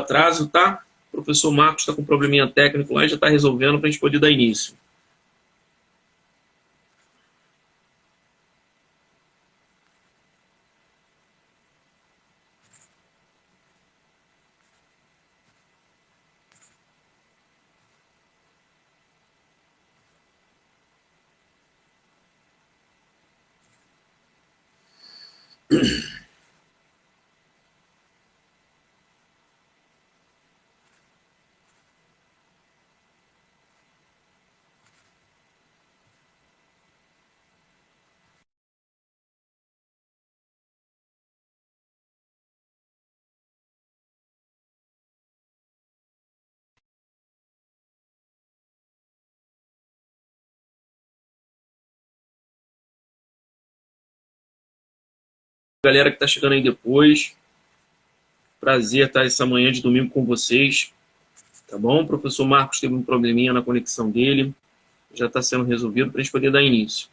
atraso, tá? O professor Marcos está com um probleminha técnico lá e já está resolvendo para a gente poder dar início. Galera que está chegando aí depois, prazer estar essa manhã de domingo com vocês, tá bom? O professor Marcos teve um probleminha na conexão dele, já está sendo resolvido para a gente poder dar início.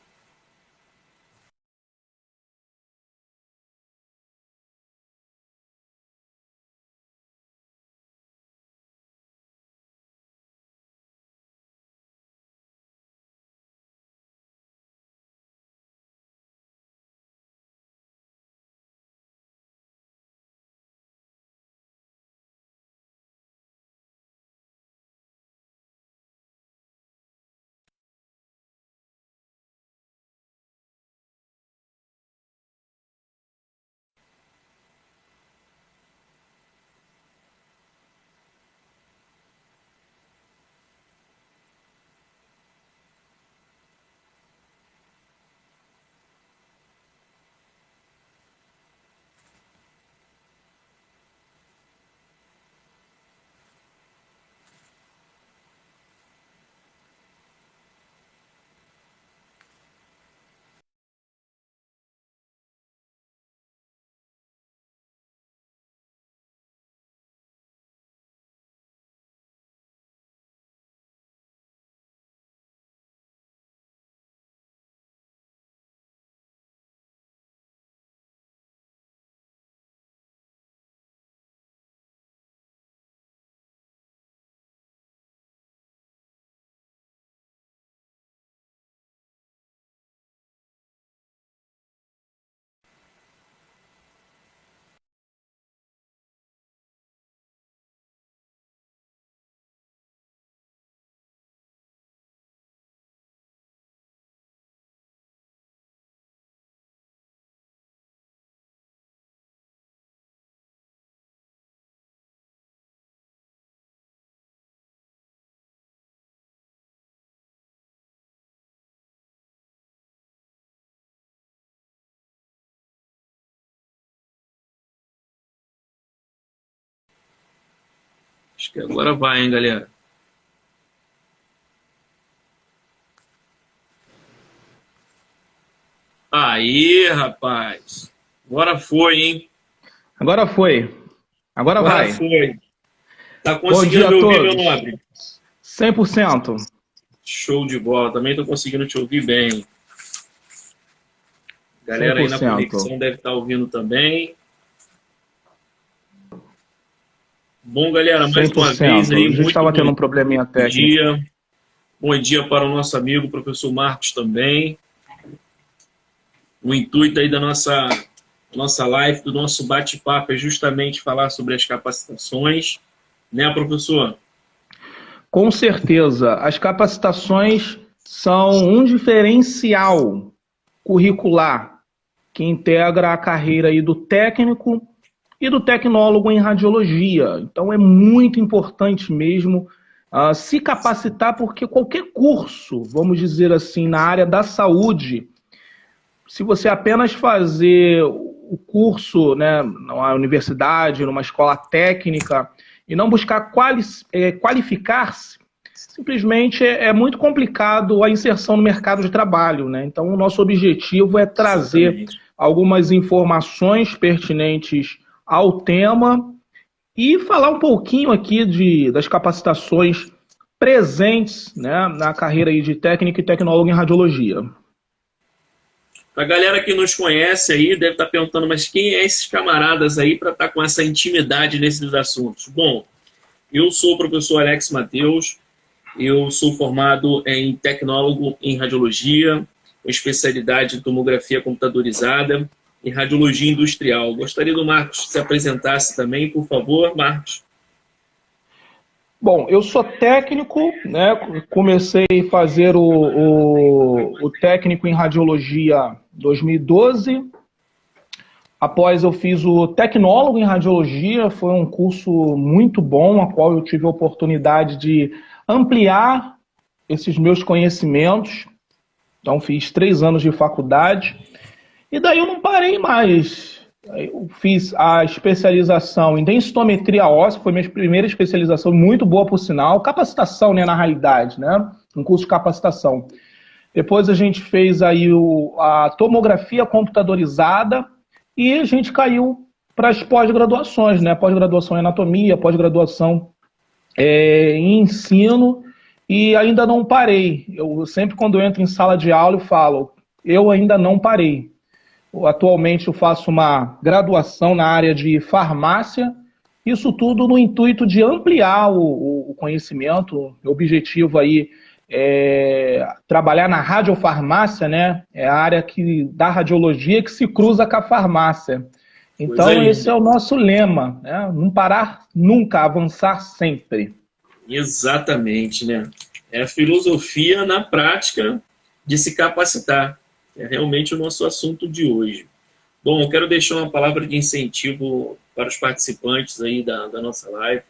Acho que agora vai, hein, galera? Aí, rapaz. Agora foi, hein? Agora foi. Agora vai. Foi. Tá Bom dia conseguindo a me ouvir, todos. meu nobre? 100%. Show de bola. Também tô conseguindo te ouvir bem. Galera aí na 100%. conexão deve estar ouvindo também. Bom, galera, mais uma vez aí, A gente estava tendo um probleminha técnico. Bom dia para o nosso amigo, professor Marcos também. O intuito aí da nossa live, do nosso bate-papo é justamente falar sobre as capacitações, né, professor? Com certeza. As capacitações são um diferencial curricular que integra a carreira aí do técnico e do tecnólogo em radiologia. Então é muito importante mesmo se capacitar, porque qualquer curso, vamos dizer assim, na área da saúde, se você apenas fazer o curso, né, numa universidade, numa escola técnica, e não buscar qualificar-se, simplesmente é muito complicado a inserção no mercado de trabalho, né? Então, o nosso objetivo é trazer algumas informações pertinentes ao tema e falar um pouquinho aqui das capacitações presentes, né, na carreira aí de técnico e tecnólogo em radiologia. A galera que nos conhece aí deve estar perguntando, mas quem é esses camaradas aí para estar com essa intimidade nesses assuntos? Bom, eu sou o professor Alex Mateus, eu sou formado em tecnólogo em radiologia, com especialidade em tomografia computadorizada e radiologia industrial. Gostaria do Marcos se apresentasse também, por favor, Marcos. Bom, eu sou técnico, né? Comecei a fazer o técnico em radiologia em 2012. Após eu fiz o tecnólogo em radiologia, foi um curso muito bom, a qual eu tive a oportunidade de ampliar esses meus conhecimentos. Então fiz 3 anos de faculdade e daí eu não parei mais. Eu fiz a especialização em densitometria óssea, foi minha primeira especialização, muito boa por sinal, capacitação, né, na realidade, né, um curso de capacitação. Depois a gente fez aí a tomografia computadorizada e a gente caiu para as pós-graduações, né, pós-graduação em anatomia, pós-graduação em ensino, e ainda não parei. Eu sempre, quando eu entro em sala de aula, eu falo, eu ainda não parei. Atualmente eu faço uma graduação na área de farmácia, isso tudo no intuito de ampliar o conhecimento. O objetivo aí é trabalhar na radiofarmácia, né? É a área da radiologia que se cruza com a farmácia. Então esse é o nosso lema, né? Não parar nunca, avançar sempre. Exatamente, né? É a filosofia na prática de se capacitar. É realmente o nosso assunto de hoje. Bom, eu quero deixar uma palavra de incentivo para os participantes aí da nossa live.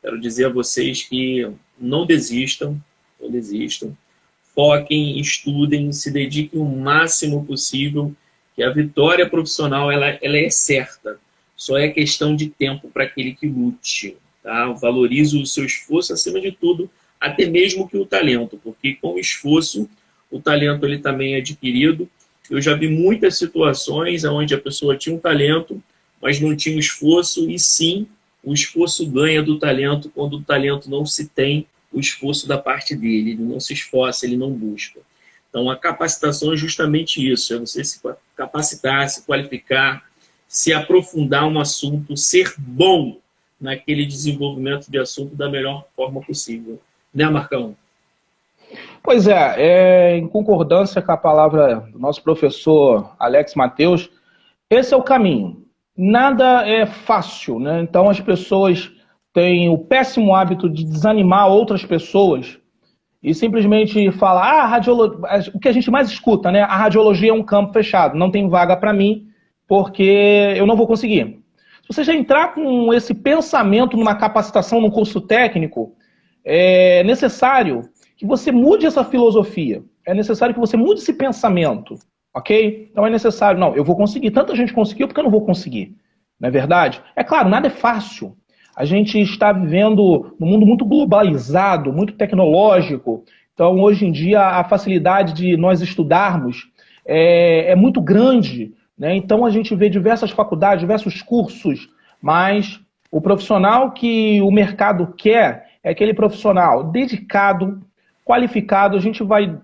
Quero dizer a vocês que não desistam, não desistam. Foquem, estudem, se dediquem o máximo possível, que a vitória profissional ela é certa. Só é questão de tempo para aquele que lute. Tá? Valorize o seu esforço acima de tudo, até mesmo que o talento, porque com o esforço o talento ele também é adquirido. Eu já vi muitas situações onde a pessoa tinha um talento, mas não tinha um esforço, e sim, o esforço ganha do talento quando o talento não se tem o esforço da parte dele, ele não se esforça, ele não busca. Então a capacitação é justamente isso, é você se capacitar, se qualificar, se aprofundar um assunto, ser bom naquele desenvolvimento de assunto da melhor forma possível. Né, Marcão? Pois é, em concordância com a palavra do nosso professor Alex Mateus, esse é o caminho. Nada é fácil, né? Então as pessoas têm o péssimo hábito de desanimar outras pessoas e simplesmente falar, o que a gente mais escuta, né? A radiologia é um campo fechado, não tem vaga para mim porque eu não vou conseguir. Se você já entrar com esse pensamento numa capacitação, num curso técnico, é necessário que você mude essa filosofia. É necessário que você mude esse pensamento, ok? Então é necessário, não, eu vou conseguir. Tanta gente conseguiu, porque eu não vou conseguir? Não é verdade? É claro, nada é fácil. A gente está vivendo num mundo muito globalizado, muito tecnológico. Então, hoje em dia, a facilidade de nós estudarmos é muito grande, né? Então, a gente vê diversas faculdades, diversos cursos, mas o profissional que o mercado quer é aquele profissional dedicado, qualificado. A gente vai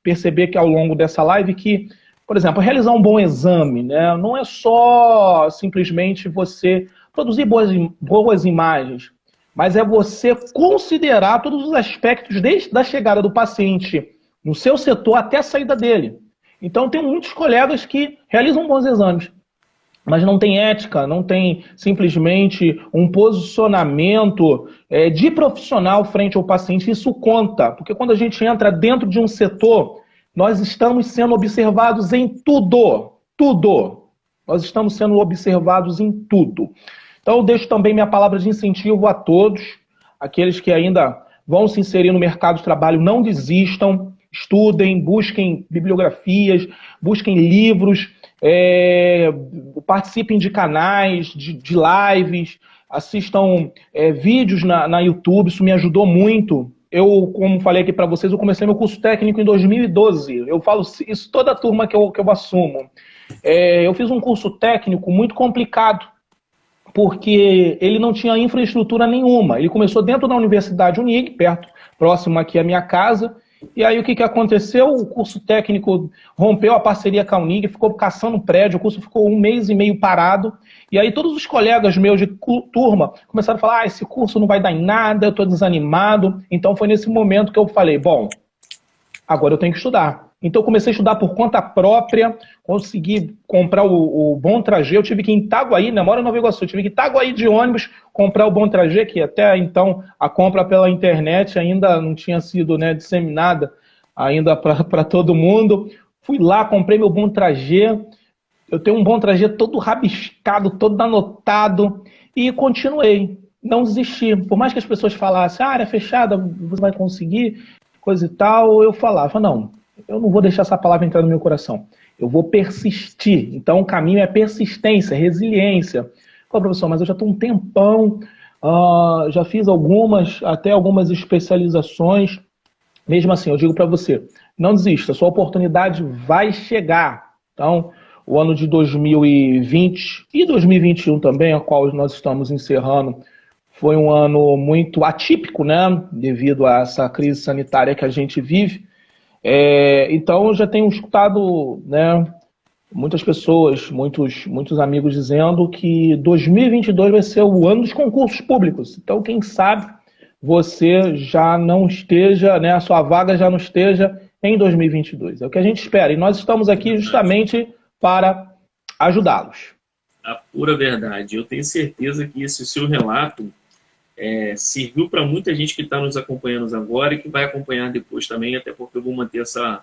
perceber que ao longo dessa live que, por exemplo, realizar um bom exame, né, não é só simplesmente você produzir boas imagens, mas é você considerar todos os aspectos desde a chegada do paciente no seu setor até a saída dele. Então tem muitos colegas que realizam bons exames, mas não tem ética, não tem simplesmente um posicionamento de profissional frente ao paciente. Isso conta, porque quando a gente entra dentro de um setor, nós estamos sendo observados em tudo. Tudo. Nós estamos sendo observados em tudo. Então eu deixo também minha palavra de incentivo a todos, aqueles que ainda vão se inserir no mercado de trabalho, não desistam, estudem, busquem bibliografias, busquem livros, participem de canais, de lives, assistam vídeos na YouTube, isso me ajudou muito. Eu, como falei aqui para vocês, eu comecei meu curso técnico em 2012. Eu falo isso toda a turma que eu assumo. Eu fiz um curso técnico muito complicado, porque ele não tinha infraestrutura nenhuma. Ele começou dentro da Universidade Unig, próximo aqui à minha casa, E aí o que aconteceu? O curso técnico rompeu a parceria com a Unig, ficou caçando prédio, o curso ficou 1 mês e meio parado. E aí todos os colegas meus de turma começaram a falar, esse curso não vai dar em nada, eu estou desanimado. Então foi nesse momento que eu falei, bom, agora eu tenho que estudar. Então eu comecei a estudar por conta própria, consegui comprar o Bom Trajet, eu tive que ir em Itaguaí, né, moro em Nova Iguaçu, eu tive que ir em Itaguaí de ônibus, comprar o Bom Trajet, que até então a compra pela internet ainda não tinha sido, né, disseminada ainda para todo mundo. Fui lá, comprei meu Bom Trajet, eu tenho um Bom Trajet todo rabiscado, todo anotado, e continuei, não desisti. Por mais que as pessoas falassem, área fechada, você vai conseguir, coisa e tal, eu falava, não, eu não vou deixar essa palavra entrar no meu coração. Eu vou persistir. Então, o caminho é persistência, resiliência. Pô, professor, mas eu já estou um tempão, já fiz até algumas especializações. Mesmo assim, eu digo para você, não desista, sua oportunidade vai chegar. Então, o ano de 2020 e 2021 também, a qual nós estamos encerrando, foi um ano muito atípico, né? Devido a essa crise sanitária que a gente vive. Então, eu já tenho escutado, né, muitas pessoas, muitos amigos dizendo que 2022 vai ser o ano dos concursos públicos. Então, quem sabe você já não esteja, né, a sua vaga já não esteja em 2022. É o que a gente espera. E nós estamos aqui justamente para ajudá-los. A pura verdade. Eu tenho certeza que esse seu relato serviu para muita gente que está nos acompanhando agora e que vai acompanhar depois também, até porque eu vou manter essa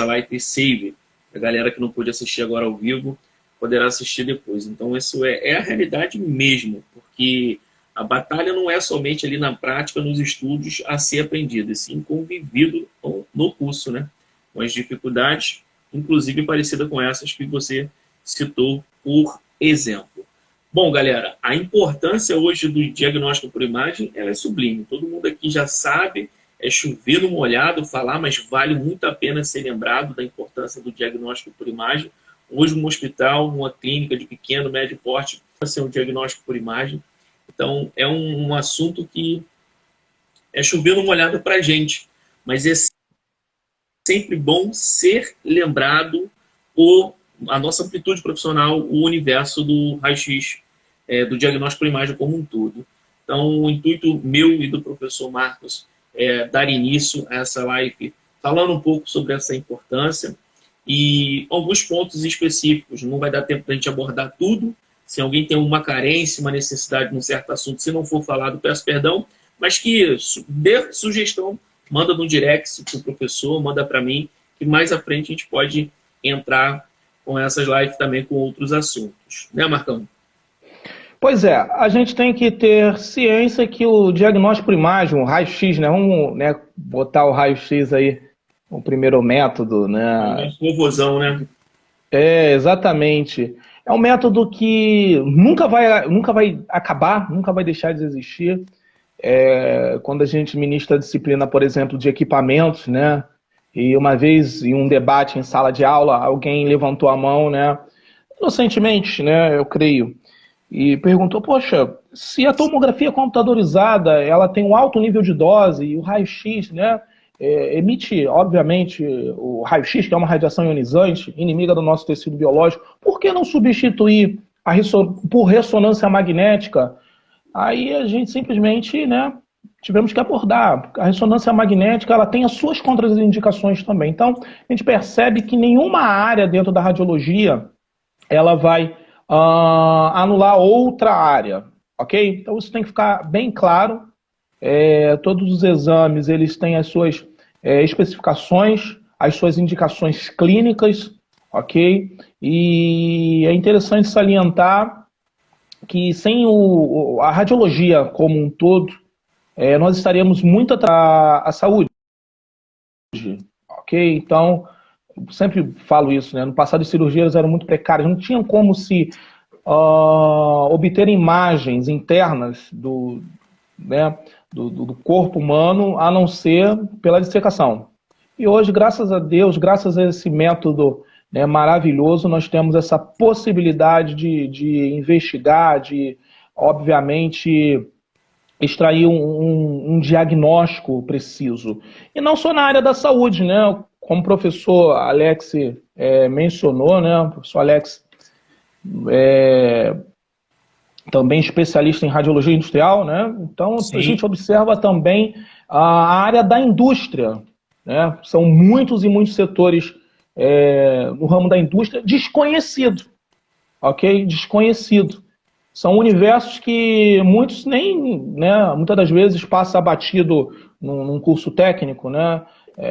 live save. A galera que não pôde assistir agora ao vivo poderá assistir depois. Então, isso é a realidade mesmo, porque a batalha não é somente ali na prática, nos estudos, a ser aprendida, e sim convivido no curso, né? Com as dificuldades, inclusive parecida com essas que você citou, por exemplo. Bom, galera, a importância hoje do diagnóstico por imagem, ela é sublime. Todo mundo aqui já sabe, é chover no molhado falar, mas vale muito a pena ser lembrado da importância do diagnóstico por imagem. Hoje, um hospital, uma clínica de pequeno, médio porte, vai ser um diagnóstico por imagem. Então, é um assunto que é chover no molhado para a gente, mas é sempre bom ser lembrado por a nossa amplitude profissional, o universo do raio-x, do diagnóstico por imagem como um todo. Então, o intuito meu e do professor Marcos é dar início a essa live falando um pouco sobre essa importância e alguns pontos específicos. Não vai dar tempo para a gente abordar tudo. Se alguém tem uma carência, uma necessidade de um certo assunto, se não for falado, peço perdão, mas que dê sugestão, manda no direct para o professor, manda para mim, que mais à frente a gente pode entrar com essas lives também com outros assuntos. Né, Marcão? Pois é, a gente tem que ter ciência que o diagnóstico por imagem, o raio-x, né? Vamos, né, botar o raio-x aí, o primeiro método, né? Confusão, né? Exatamente. É um método que nunca vai acabar, nunca vai deixar de existir. Quando a gente ministra a disciplina, por exemplo, de equipamentos, né? E uma vez, em um debate em sala de aula, alguém levantou a mão, né? Inocentemente, né? Eu creio. E perguntou, poxa, se a tomografia computadorizada ela tem um alto nível de dose e o raio-x, né, emite, obviamente, o raio-x, que é uma radiação ionizante, inimiga do nosso tecido biológico, por que não substituir por ressonância magnética? Aí a gente simplesmente, né, tivemos que abordar. A ressonância magnética ela tem as suas contraindicações também. Então, a gente percebe que nenhuma área dentro da radiologia ela vai anular outra área, ok? Então isso tem que ficar bem claro. Todos os exames eles têm as suas especificações, as suas indicações clínicas, ok? E é interessante salientar que sem a radiologia como um todo, nós estaríamos muito atrás da saúde, ok? Então sempre falo isso, né? No passado as cirurgias eram muito precárias, não tinham como se obter imagens internas do corpo humano a não ser pela dissecação. E hoje, graças a Deus, graças a esse método, né, maravilhoso, nós temos essa possibilidade de investigar, de, obviamente, extrair um diagnóstico preciso. E não só na área da saúde, né? Como o professor Alex mencionou, né? O professor Alex também especialista em radiologia industrial, né? Então, sim, a gente observa também a área da indústria, né? São muitos e muitos setores no ramo da indústria desconhecido, ok? Desconhecido. São universos que muitos nem, né? Muitas das vezes passa batido num curso técnico, né?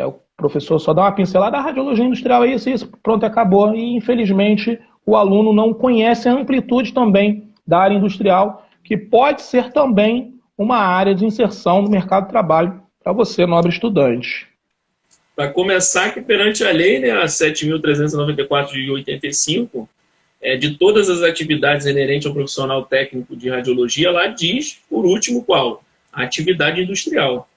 O professor só dá uma pincelada, a radiologia industrial é isso, pronto, acabou. E, infelizmente, o aluno não conhece a amplitude também da área industrial, que pode ser também uma área de inserção no mercado de trabalho para você, nobre estudante. Para começar, que perante a lei, né, a 7.394 de 85, de todas as atividades inerentes ao profissional técnico de radiologia, lá diz, por último, qual? A atividade industrial.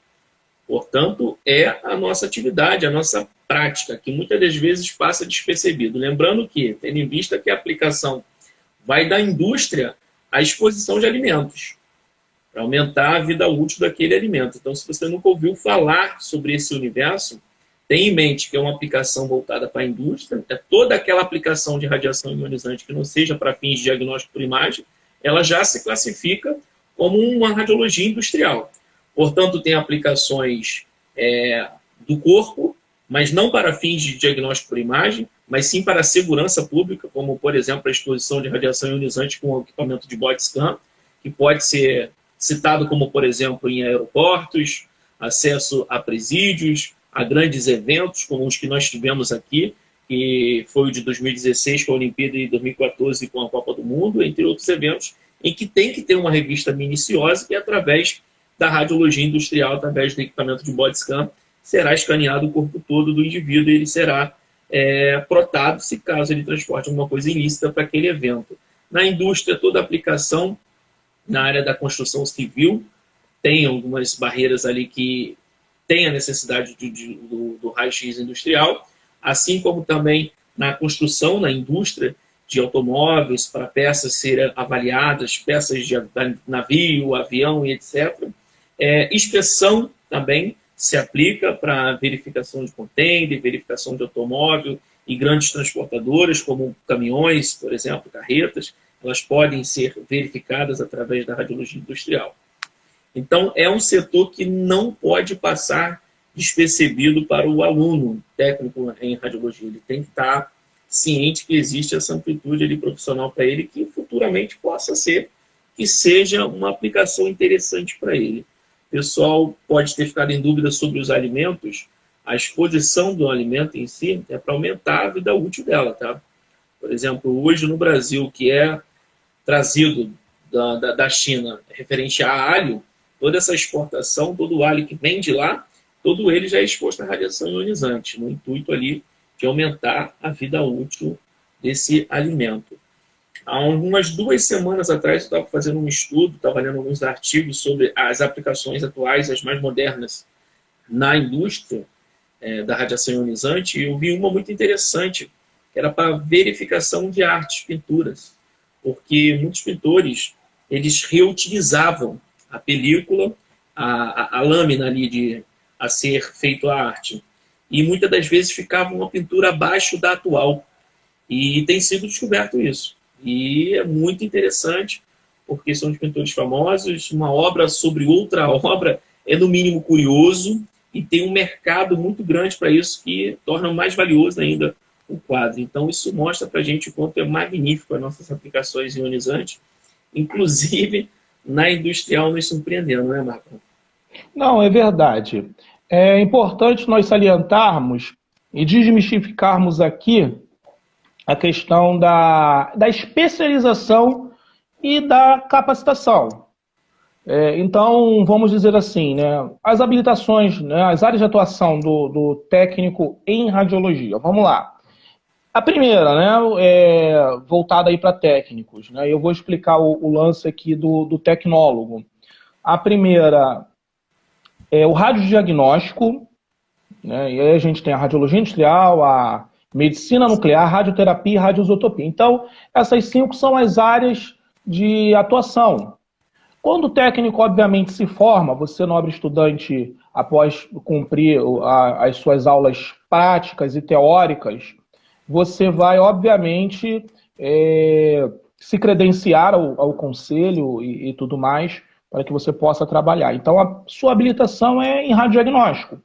Portanto, é a nossa atividade, a nossa prática, que muitas das vezes passa despercebido. Lembrando que, tendo em vista que a aplicação vai da indústria à exposição de alimentos, para aumentar a vida útil daquele alimento. Então, se você nunca ouviu falar sobre esse universo, tenha em mente que é uma aplicação voltada para a indústria, toda aquela aplicação de radiação ionizante que não seja para fins de diagnóstico por imagem, ela já se classifica como uma radiologia industrial. Portanto, tem aplicações do corpo, mas não para fins de diagnóstico por imagem, mas sim para a segurança pública, como, por exemplo, a exposição de radiação ionizante com o equipamento de body scan, que pode ser citado como, por exemplo, em aeroportos, acesso a presídios, a grandes eventos, como os que nós tivemos aqui, que foi o de 2016 com a Olimpíada e 2014 com a Copa do Mundo, entre outros eventos, em que tem que ter uma revista minuciosa e, através da radiologia industrial, através do equipamento de body scan, será escaneado o corpo todo do indivíduo e ele será protado se caso ele transporte alguma coisa ilícita para aquele evento. Na indústria, toda aplicação na área da construção civil tem algumas barreiras ali que tem a necessidade do raio-x industrial, assim como também na construção, na indústria de automóveis, para peças serem avaliadas, peças de navio, avião e etc. Inspeção também se aplica para verificação de contêiner, verificação de automóvel e grandes transportadoras, como caminhões, por exemplo, carretas, elas podem ser verificadas através da radiologia industrial. Então, é um setor que não pode passar despercebido para o aluno técnico em radiologia. Ele tem que estar ciente que existe essa amplitude ali profissional para ele, que futuramente possa ser, que seja uma aplicação interessante para ele. O pessoal pode ter ficado em dúvida sobre os alimentos. A exposição do alimento em si é para aumentar a vida útil dela, tá? Por exemplo, hoje no Brasil, o que é trazido da China referente a alho, toda essa exportação, todo o alho que vem de lá, todo ele já é exposto à radiação ionizante, no intuito ali de aumentar a vida útil desse alimento. Há umas 2 semanas atrás, eu estava fazendo um estudo, estava lendo alguns artigos sobre as aplicações atuais, as mais modernas, na indústria da radiação ionizante, e eu vi uma muito interessante, que era para verificação de artes, pinturas, porque muitos pintores, eles reutilizavam a película, a lâmina ali a ser feito a arte, e muitas das vezes ficava uma pintura abaixo da atual, e tem sido descoberto isso. E é muito interessante, porque são de pintores famosos, uma obra sobre outra obra é no mínimo curioso, e tem um mercado muito grande para isso, que torna mais valioso ainda o quadro. Então isso mostra para a gente o quanto é magnífico as nossas aplicações ionizantes, inclusive na industrial nos surpreendendo, né, Marco? Não, é verdade. É importante nós salientarmos e desmistificarmos aqui a questão da especialização e da capacitação. Então, vamos dizer assim, né, as habilitações, né, as áreas de atuação do técnico em radiologia. Vamos lá. A primeira, né, voltada aí para técnicos, né, eu vou explicar o lance aqui do tecnólogo. A primeira é o radiodiagnóstico, né, e aí a gente tem a radiologia industrial, a medicina nuclear, radioterapia e radioisotopia. Então, essas 5 são as áreas de atuação. Quando o técnico, obviamente, se forma, você, nobre estudante, após cumprir as suas aulas práticas e teóricas, você vai, obviamente, se credenciar ao conselho e tudo mais, para que você possa trabalhar. Então, a sua habilitação é em radiodiagnóstico.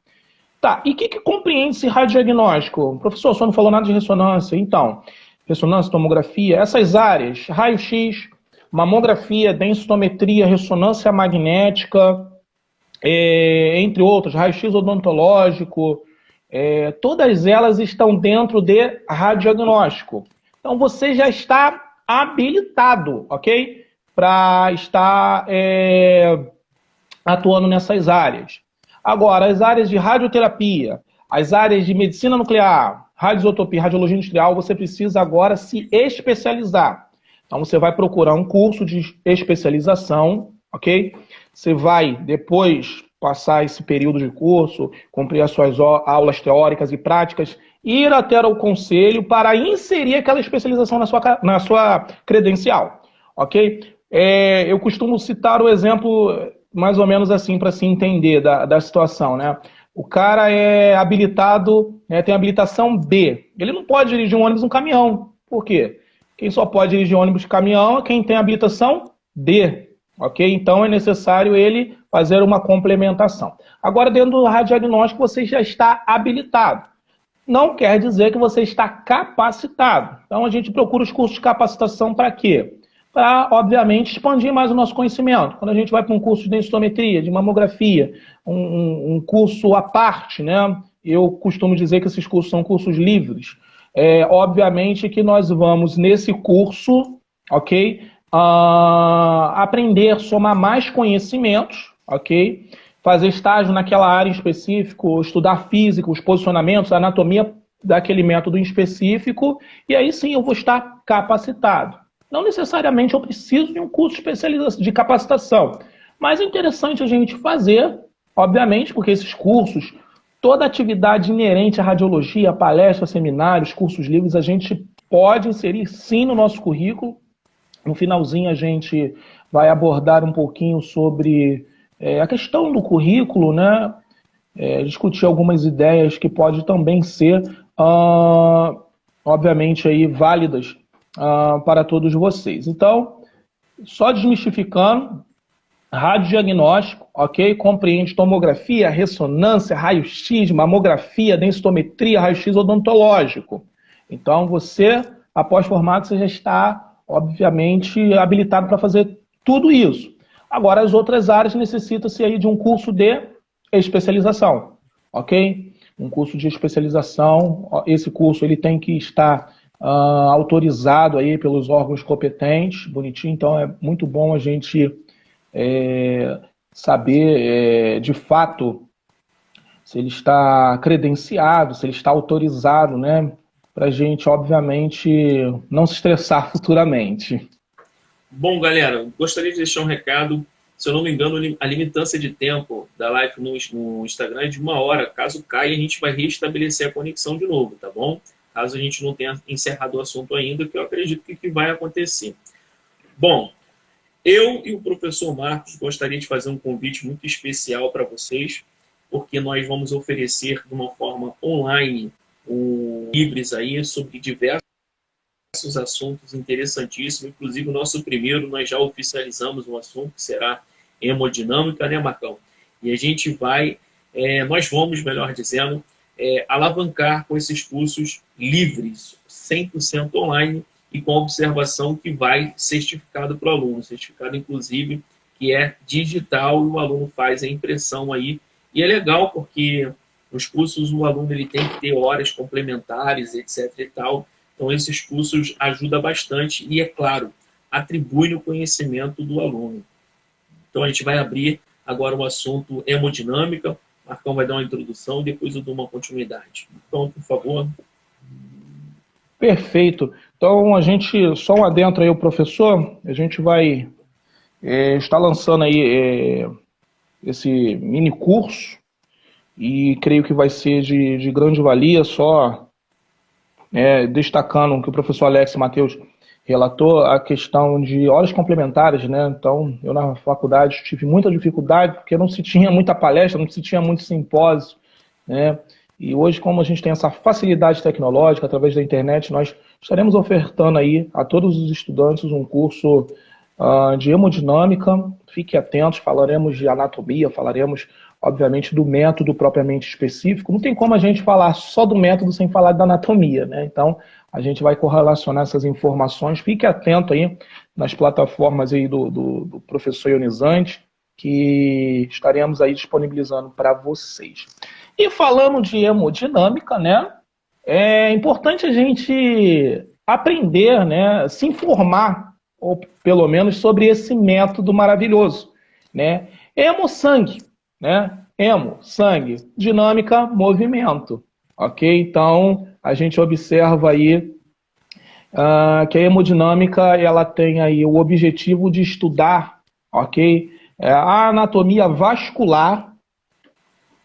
Tá, e o que compreende esse radiodiagnóstico? Professor, o senhor não falou nada de ressonância. Então, ressonância, tomografia, essas áreas, raio-x, mamografia, densitometria, ressonância magnética, entre outras, raio-x odontológico, todas elas estão dentro de radiodiagnóstico. Então, você já está habilitado, ok? Para estar atuando nessas áreas. Agora, as áreas de radioterapia, as áreas de medicina nuclear, radioisotopia, radiologia industrial, você precisa agora se especializar. Então, você vai procurar um curso de especialização, ok? Você vai, depois, passar esse período de curso, cumprir as suas aulas teóricas e práticas, ir até o conselho para inserir aquela especialização na sua credencial, ok? Eu costumo citar o exemplo mais ou menos assim para se entender da situação, né? O cara é habilitado, tem habilitação B. Ele não pode dirigir um ônibus e um caminhão. Por quê? Quem só pode dirigir ônibus e caminhão é quem tem habilitação D. Ok? Então é necessário ele fazer uma complementação. Agora, dentro do radiodiagnóstico, você já está habilitado. Não quer dizer que você está capacitado. Então a gente procura os cursos de capacitação para quê? Para, obviamente, expandir mais o nosso conhecimento. Quando a gente vai para um curso de densitometria, de mamografia, um curso à parte, né? Eu costumo dizer que esses cursos são cursos livres. Obviamente que nós vamos, nesse curso, ok? Aprender, somar mais conhecimentos, ok? Fazer estágio naquela área em específico, estudar física, os posicionamentos, a anatomia daquele método em específico, e aí sim eu vou estar capacitado. Não necessariamente eu preciso de um curso de capacitação, mas é interessante a gente fazer, obviamente, porque esses cursos, toda atividade inerente à radiologia, palestras, seminários, cursos livres, a gente pode inserir sim no nosso currículo. No finalzinho a gente vai abordar um pouquinho sobre a questão do currículo, né? Discutir algumas ideias que podem também ser, obviamente, aí, válidas para todos vocês. Então, só desmistificando, radiodiagnóstico, ok? Compreende tomografia, ressonância, raio-x, mamografia, densitometria, raio-x odontológico. Então, você, após formado, você já está, obviamente, habilitado para fazer tudo isso. Agora, as outras áreas necessitam-se aí de um curso de especialização, ok? Um curso de especialização, esse curso ele tem que estar autorizado aí pelos órgãos competentes, bonitinho, então é muito bom a gente saber de fato se ele está credenciado, se ele está autorizado, né? Para a gente, obviamente, não se estressar futuramente. Bom, galera, gostaria de deixar um recado. Se eu não me engano, a limitância de tempo da live no Instagram é de 1 hora. Caso caia, a gente vai restabelecer a conexão de novo, tá bom? Caso a gente não tenha encerrado o assunto ainda, que eu acredito que vai acontecer. Bom, eu e o professor Marcos gostaria de fazer um convite muito especial para vocês, porque nós vamos oferecer de uma forma online livres aí sobre diversos assuntos interessantíssimos. Inclusive, o nosso primeiro, nós já oficializamos um assunto que será hemodinâmica, né, Marcão? E a gente vai, nós vamos, melhor dizendo, alavancar com esses cursos livres, 100% online e com observação que vai certificado para o aluno, certificado inclusive que é digital e o aluno faz a impressão aí. E é legal porque nos cursos o aluno ele tem que ter horas complementares, etc e tal. Então esses cursos ajudam bastante e, é claro, atribui no conhecimento do aluno. Então a gente vai abrir agora o assunto hemodinâmica. O Marcão vai dar uma introdução e depois eu dou uma continuidade. Então, por favor. Perfeito. Então, a gente, só um adentro aí, o professor, a gente vai estar lançando aí esse mini curso e creio que vai ser de grande valia, só destacando que o professor Alex Matheus relatou a questão de horas complementares, né? Então, eu na faculdade tive muita dificuldade, porque não se tinha muita palestra, não se tinha muito simpósio, né? E hoje, como a gente tem essa facilidade tecnológica através da internet, nós estaremos ofertando aí a todos os estudantes um curso de hemodinâmica. Fiquem atentos, falaremos de anatomia, falaremos, obviamente, do método propriamente específico. Não tem como a gente falar só do método sem falar da anatomia, né? Então, a gente vai correlacionar essas informações. Fique atento aí nas plataformas aí do professor ionizante, que estaremos aí disponibilizando para vocês. E falando de hemodinâmica, né? É importante a gente aprender, né? Se informar, ou pelo menos sobre esse método maravilhoso, né? Hemo-sangue, né? Hemo, sangue, dinâmica, movimento, ok? Então, a gente observa aí que a hemodinâmica, ela tem aí o objetivo de estudar, ok? A anatomia vascular,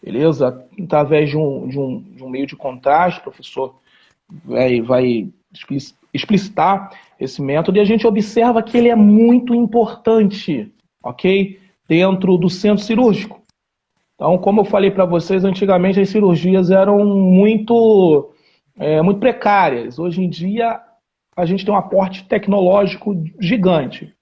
beleza? Através de um meio de contraste, o professor vai explicitar esse método, e a gente observa que ele é muito importante, ok? Dentro do centro cirúrgico. Então, como eu falei para vocês, antigamente as cirurgias eram muito precárias. Hoje em dia, a gente tem um aporte tecnológico gigante.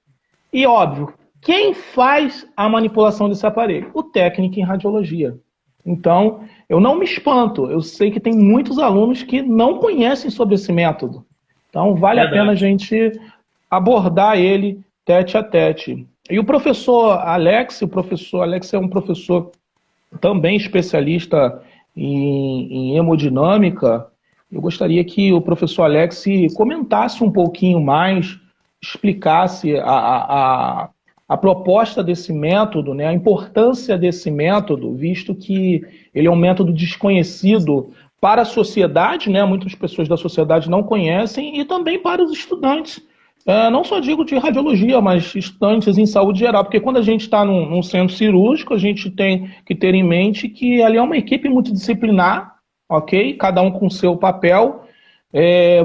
E, óbvio, quem faz a manipulação desse aparelho? O técnico em radiologia. Então, eu não me espanto. Eu sei que tem muitos alunos que não conhecem sobre esse método. Então, vale a pena a gente abordar ele tete a tete. E o professor Alex é um professor também especialista em hemodinâmica. Eu gostaria que o professor Alex comentasse um pouquinho mais, explicasse a proposta desse método, né, a importância desse método, visto que ele é um método desconhecido para a sociedade, né, muitas pessoas da sociedade não conhecem, e também para os estudantes. Não só digo de radiologia, mas estudantes em saúde geral, porque quando a gente está num centro cirúrgico, a gente tem que ter em mente que ali é uma equipe multidisciplinar, ok? Cada um com seu papel,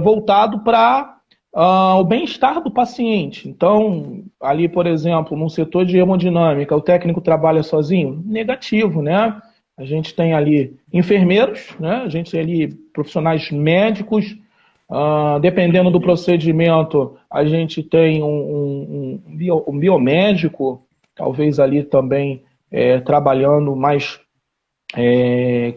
voltado para o bem-estar do paciente. Então, ali, por exemplo, no setor de hemodinâmica, o técnico trabalha sozinho? Negativo, né? A gente tem ali enfermeiros, né? A gente tem ali profissionais médicos. Dependendo do procedimento, a gente tem um biomédico, talvez ali também trabalhando mais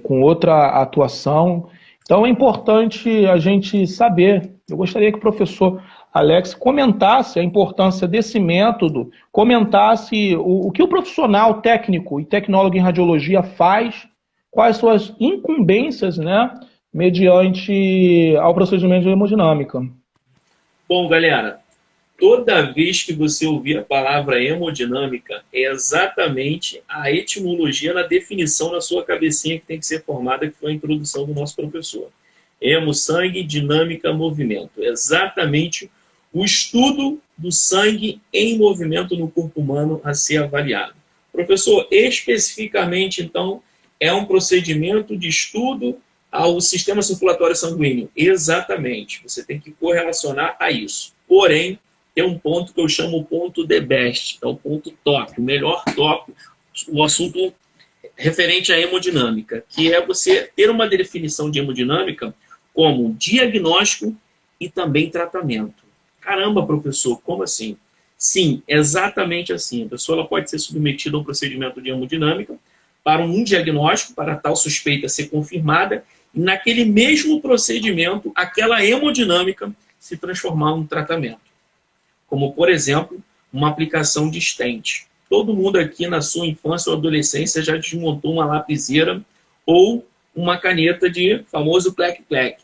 com outra atuação. Então é importante a gente saber. Eu gostaria que o professor Alex comentasse a importância desse método, comentasse o que o profissional técnico e tecnólogo em radiologia faz, quais suas incumbências, né, mediante ao procedimento de hemodinâmica. Bom, galera, toda vez que você ouvir a palavra hemodinâmica, é exatamente a etimologia na definição na sua cabecinha que tem que ser formada, que foi a introdução do nosso professor. Hemo, sangue, dinâmica, movimento. Exatamente o estudo do sangue em movimento no corpo humano a ser avaliado. Professor, especificamente, então, é um procedimento de estudo ao sistema circulatório sanguíneo. Exatamente. Você tem que correlacionar a isso. Porém, tem um ponto que eu chamo o ponto the best, é o ponto top, o melhor top, o assunto referente à hemodinâmica, que é você ter uma definição de hemodinâmica como diagnóstico e também tratamento. Caramba, professor, como assim? Sim, exatamente assim. A pessoa ela pode ser submetida a um procedimento de hemodinâmica para um diagnóstico, para tal suspeita ser confirmada, e naquele mesmo procedimento, aquela hemodinâmica se transformar em um tratamento. Como, por exemplo, uma aplicação de stent. Todo mundo aqui na sua infância ou adolescência já desmontou uma lapiseira ou uma caneta de famoso plec-plec.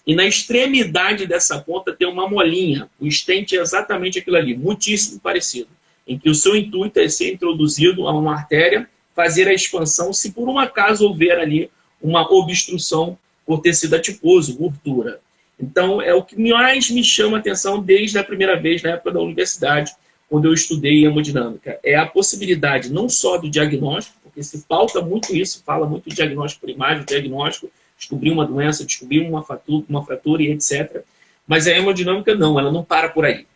E na extremidade dessa ponta tem uma molinha. O stent é exatamente aquilo ali, muitíssimo parecido, em que o seu intuito é ser introduzido a uma artéria, fazer a expansão, se por um acaso houver ali uma obstrução por tecido adiposo, gordura. Então, é o que mais me chama a atenção desde a primeira vez, na época da universidade, quando eu estudei hemodinâmica. É a possibilidade não só do diagnóstico, porque se pauta muito isso, fala muito de diagnóstico primário, diagnóstico, descobrir uma doença, descobrir uma fratura e etc., Mas a hemodinâmica não, ela não para por aí.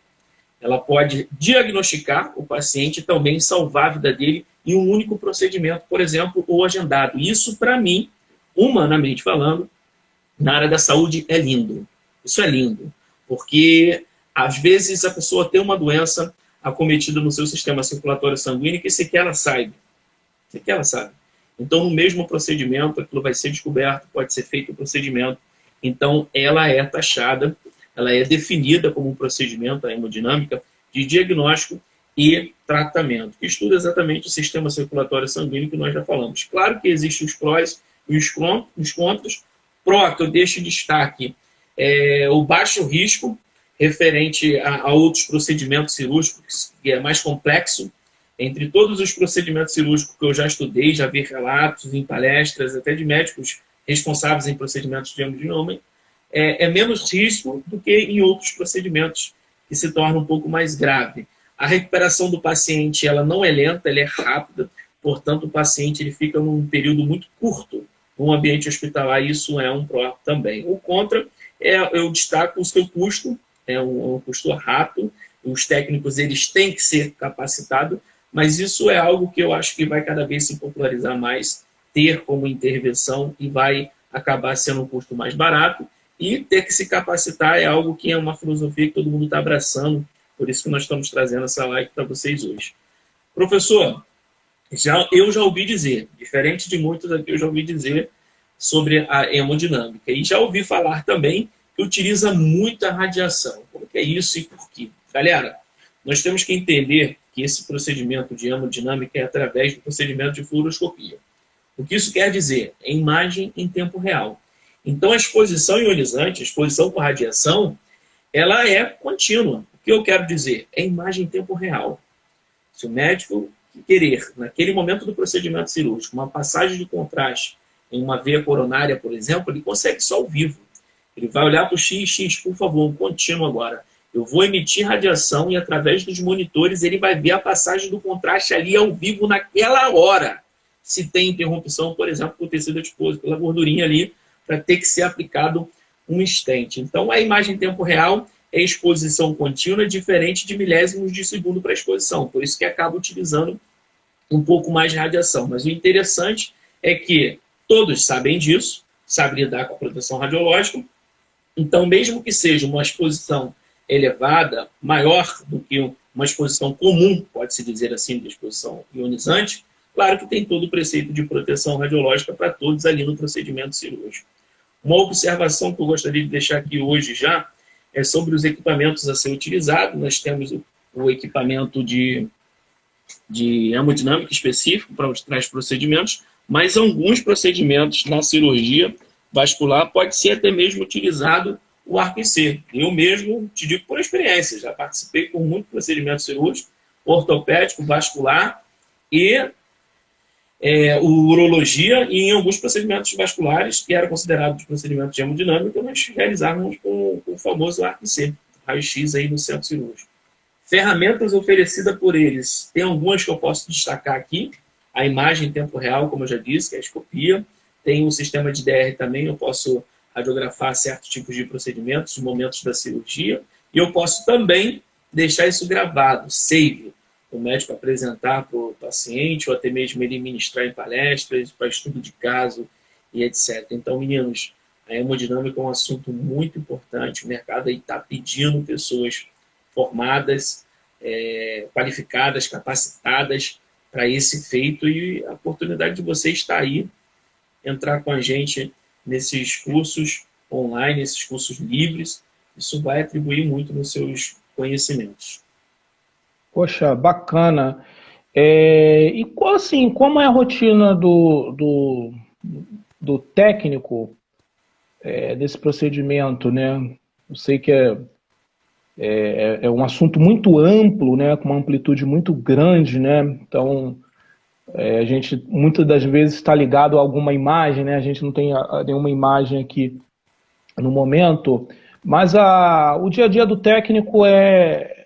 Ela pode diagnosticar o paciente e também salvar a vida dele em um único procedimento, por exemplo, ou agendado. Isso, para mim, humanamente falando, na área da saúde é lindo. Isso é lindo, porque às vezes a pessoa tem uma doença acometida no seu sistema circulatório sanguíneo que sequer ela sabe. Sequer ela sabe. Então, no mesmo procedimento, aquilo vai ser descoberto, pode ser feito o procedimento. Então, ela é taxada, ela é definida como um procedimento, a hemodinâmica, de diagnóstico e tratamento, que estuda exatamente o sistema circulatório sanguíneo que nós já falamos. Claro que existem os prós e os contras. Pró, que eu deixo em destaque, o baixo risco referente a outros procedimentos cirúrgicos, que é mais complexo. Entre todos os procedimentos cirúrgicos que eu já estudei, já vi relatos em palestras, até de médicos responsáveis em procedimentos de hemodinâmica, é menos risco do que em outros procedimentos que se torna um pouco mais grave. A recuperação do paciente ela não é lenta, ela é rápida, portanto o paciente ele fica num período muito curto no ambiente hospitalar, e isso é um pró também. O contra, eu destaco o seu custo, é um custo rápido, os técnicos eles têm que ser capacitados, mas isso é algo que eu acho que vai cada vez se popularizar mais, ter como intervenção e vai acabar sendo um custo mais barato, e ter que se capacitar é algo que é uma filosofia que todo mundo está abraçando, por isso que nós estamos trazendo essa live para vocês hoje. Professor, eu já ouvi dizer, diferente de muitos aqui, eu já ouvi dizer sobre a hemodinâmica. E já ouvi falar também que utiliza muita radiação. Como que é isso e por quê? Galera, nós temos que entender que esse procedimento de hemodinâmica é através do procedimento de fluoroscopia. O que isso quer dizer? É imagem em tempo real. Então, a exposição ionizante, a exposição com radiação, ela é contínua. O que eu quero dizer? É imagem em tempo real. Se o médico querer, naquele momento do procedimento cirúrgico, uma passagem de contraste em uma veia coronária, por exemplo, ele consegue só ao vivo. Ele vai olhar para o XX, por favor, um contínuo agora. Eu vou emitir radiação e, através dos monitores, ele vai ver a passagem do contraste ali ao vivo naquela hora. Se tem interrupção, por exemplo, por tecido exposto, pela gordurinha ali, para ter que ser aplicado um stent. Então, a imagem em tempo real é exposição contínua, diferente de milésimos de segundo para exposição. Por isso que acaba utilizando um pouco mais de radiação. Mas o interessante é que todos sabem disso, sabem lidar com a proteção radiológica. Então, mesmo que seja uma exposição elevada, maior do que uma exposição comum, pode-se dizer assim, de exposição ionizante, claro que tem todo o preceito de proteção radiológica para todos ali no procedimento cirúrgico. Uma observação que eu gostaria de deixar aqui hoje já é sobre os equipamentos a ser utilizados. Nós temos o equipamento de hemodinâmica específico para os tais procedimentos, mas alguns procedimentos na cirurgia vascular pode ser até mesmo utilizado o ARC-C. Eu mesmo te digo por experiência, já participei por muito procedimento cirúrgico, ortopédico, vascular e urologia, e em alguns procedimentos vasculares, que eram considerados procedimentos de hemodinâmica, nós realizávamos com o famoso ARC-C, raio-x aí no centro cirúrgico. Ferramentas oferecidas por eles, tem algumas que eu posso destacar aqui, a imagem em tempo real, como eu já disse, que é a escopia, tem um sistema de DR também, eu posso radiografar certos tipos de procedimentos, momentos da cirurgia, e eu posso também deixar isso gravado, save, o médico apresentar para o paciente, ou até mesmo ele ministrar em palestras, para estudo de caso e etc. Então, meninos, a hemodinâmica é um assunto muito importante, o mercado aí está pedindo pessoas formadas, qualificadas, capacitadas para esse feito, e a oportunidade de você estar aí, entrar com a gente nesses cursos online, esses cursos livres, isso vai atribuir muito nos seus conhecimentos. Poxa, bacana. E assim, como é a rotina do técnico desse procedimento, né? Eu sei que é um assunto muito amplo, né? Com uma amplitude muito grande, né? Então, a gente muitas das vezes está ligado a alguma imagem, né? A gente não tem nenhuma imagem aqui no momento, mas o dia a dia do técnico é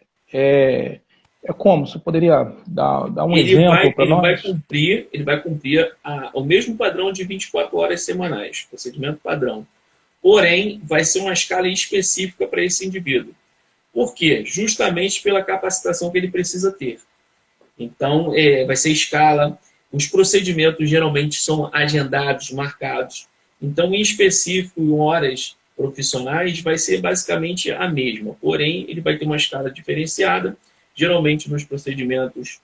como? Você poderia dar um exemplo para nós? Ele vai cumprir o mesmo padrão de 24 horas semanais, procedimento padrão. porém vai ser uma escala específica para esse indivíduo. Por quê? Justamente pela capacitação que ele precisa ter. Então, vai ser escala, os procedimentos geralmente são agendados, marcados. Então, em específico, em horas profissionais, vai ser basicamente a mesma. Porém, ele vai ter uma escala diferenciada. Geralmente, nos procedimentos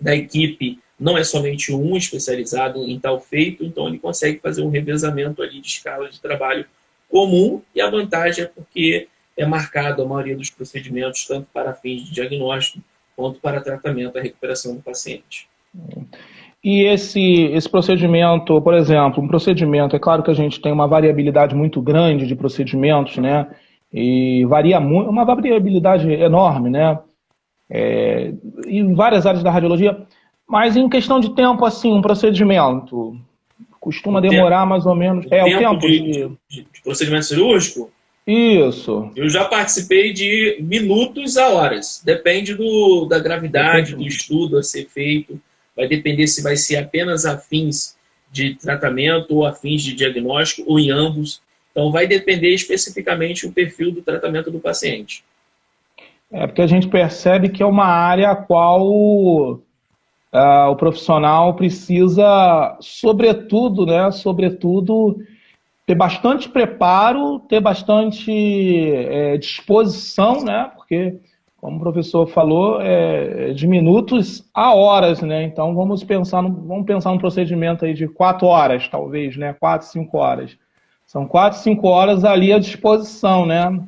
da equipe, não é somente um especializado em tal feito, então ele consegue fazer um revezamento ali de escala de trabalho comum, e a vantagem é porque é marcado a maioria dos procedimentos, tanto para fins de diagnóstico, quanto para tratamento e recuperação do paciente. E esse procedimento, por exemplo, um procedimento, é claro que a gente tem uma variabilidade muito grande de procedimentos, né? E varia muito, uma variabilidade enorme, né? Em várias áreas da radiologia, mas em questão de tempo, assim, um procedimento costuma demorar mais ou menos... O tempo de procedimento cirúrgico? Isso. Eu já participei de minutos a horas. Depende da gravidade do estudo a ser feito. Vai depender se vai ser apenas a fins de tratamento ou a fins de diagnóstico, ou em ambos. Então, vai depender especificamente o perfil do tratamento do paciente. Porque a gente percebe que é uma área a qual o profissional precisa, sobretudo, ter bastante preparo, ter bastante disposição, né? Porque, como o professor falou, de minutos a horas, né? Então vamos pensar num procedimento aí de 4 horas, talvez, né? 4, 5 horas. São 4, 5 horas ali à disposição, né?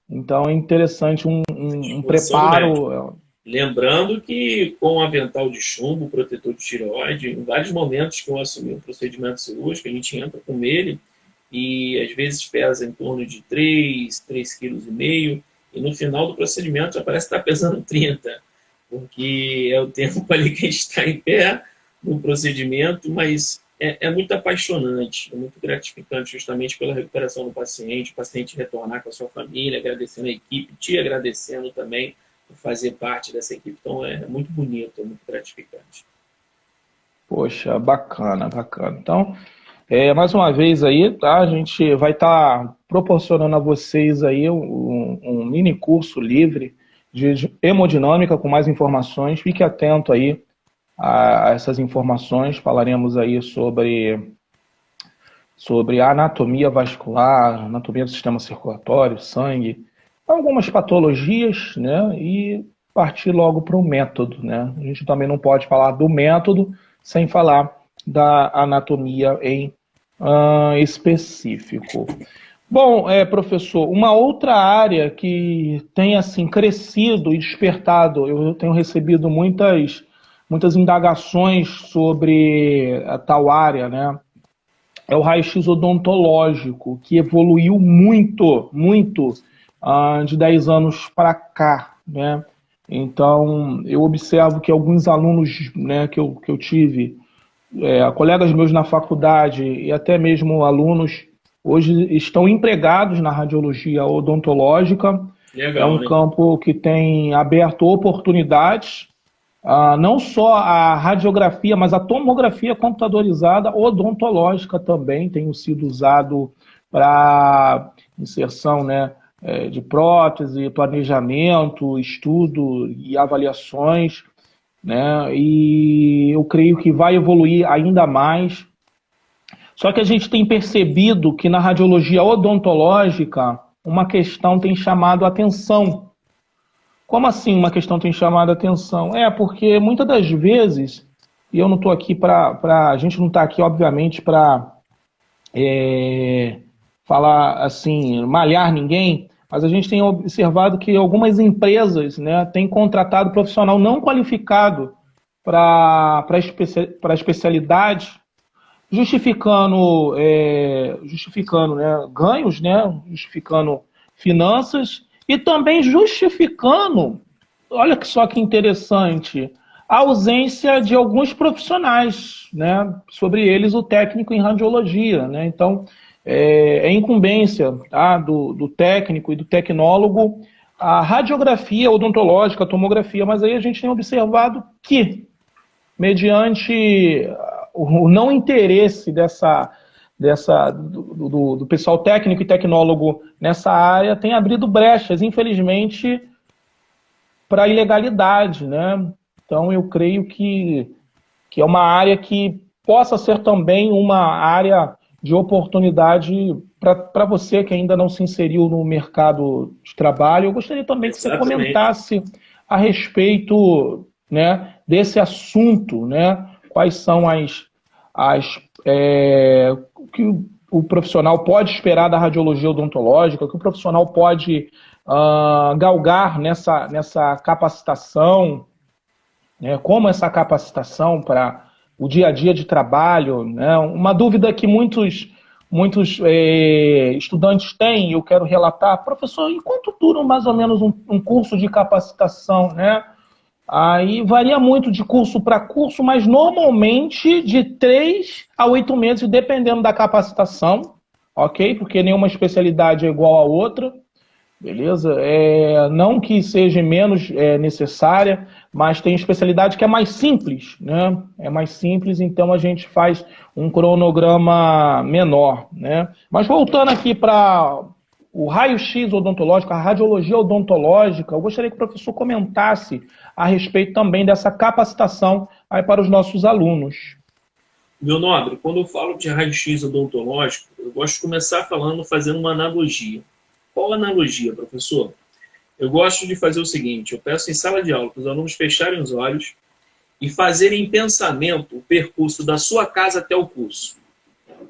Então é interessante um preparo. Lembrando que com o avental de chumbo, protetor de tireoide, em vários momentos que eu assumi um procedimento cirúrgico, a gente entra com ele e às vezes pesa em torno de 3,5 kg, e no final do procedimento já parece estar pesando 30, porque é o tempo ali que a gente está em pé no procedimento, mas é muito apaixonante, é muito gratificante justamente pela recuperação do paciente, o paciente retornar com a sua família, agradecendo a equipe, te agradecendo também por fazer parte dessa equipe. Então é muito bonito, é muito gratificante. Poxa, bacana, bacana. Então, mais uma vez aí, tá? A gente vai estar proporcionando a vocês aí um mini curso livre de hemodinâmica com mais informações. Fique atento aí a essas informações. Falaremos aí sobre a anatomia vascular, anatomia do sistema circulatório, sangue, algumas patologias, né? E partir logo para o método, né? A gente também não pode falar do método sem falar da anatomia em específico. Bom, professor, uma outra área que tem assim crescido e despertado, eu tenho recebido muitas indagações sobre a tal área, né? É o raio-x odontológico, que evoluiu muito de 10 anos para cá, né? Então, eu observo que alguns alunos, né, que eu tive, colegas meus na faculdade e até mesmo alunos, hoje estão empregados na radiologia odontológica. Legal, é um campo que tem aberto oportunidades, não só a radiografia, mas a tomografia computadorizada odontológica também tem sido usado para inserção, né, de prótese, planejamento, estudo e avaliações, né? E eu creio que vai evoluir ainda mais. Só que a gente tem percebido que na radiologia odontológica uma questão tem chamado a atenção. Como assim uma questão tem chamado a atenção? Porque muitas das vezes, e eu não estou aqui a gente não está aqui, obviamente, para falar assim, malhar ninguém, mas a gente tem observado que algumas empresas, né, têm contratado profissional não qualificado para especialidade, justificando né, ganhos, né, justificando finanças e também justificando, olha só que interessante, a ausência de alguns profissionais, né, sobre eles o técnico em radiologia, né? Então, é incumbência, tá, do técnico e do tecnólogo a radiografia odontológica, a tomografia, mas aí a gente tem observado que, mediante o não interesse do pessoal técnico e tecnólogo nessa área tem abrido brechas, infelizmente, para a ilegalidade, né? Então, eu creio que é uma área que possa ser também uma área de oportunidade para você que ainda não se inseriu no mercado de trabalho. Eu gostaria também que você comentasse a respeito, né, desse assunto, né? Quais são o que o profissional pode esperar da radiologia odontológica, o que o profissional pode galgar nessa capacitação, né? Como essa capacitação para o dia a dia de trabalho, né? Uma dúvida que muitos estudantes têm, eu quero relatar: professor, e quanto dura mais ou menos um curso de capacitação, né? Aí varia muito de curso para curso, mas normalmente de 3 a 8 meses, dependendo da capacitação, ok? Porque nenhuma especialidade é igual a outra, beleza? Não que seja menos necessária, mas tem especialidade que é mais simples, né? É mais simples, então a gente faz um cronograma menor, né? Mas voltando aqui para o raio-x odontológico, a radiologia odontológica, eu gostaria que o professor comentasse a respeito também dessa capacitação aí para os nossos alunos. Meu nobre, quando eu falo de raio-x odontológico, eu gosto de começar fazendo uma analogia. Qual analogia, professor? Eu gosto de fazer o seguinte: eu peço em sala de aula para os alunos fecharem os olhos e fazerem em pensamento o percurso da sua casa até o curso.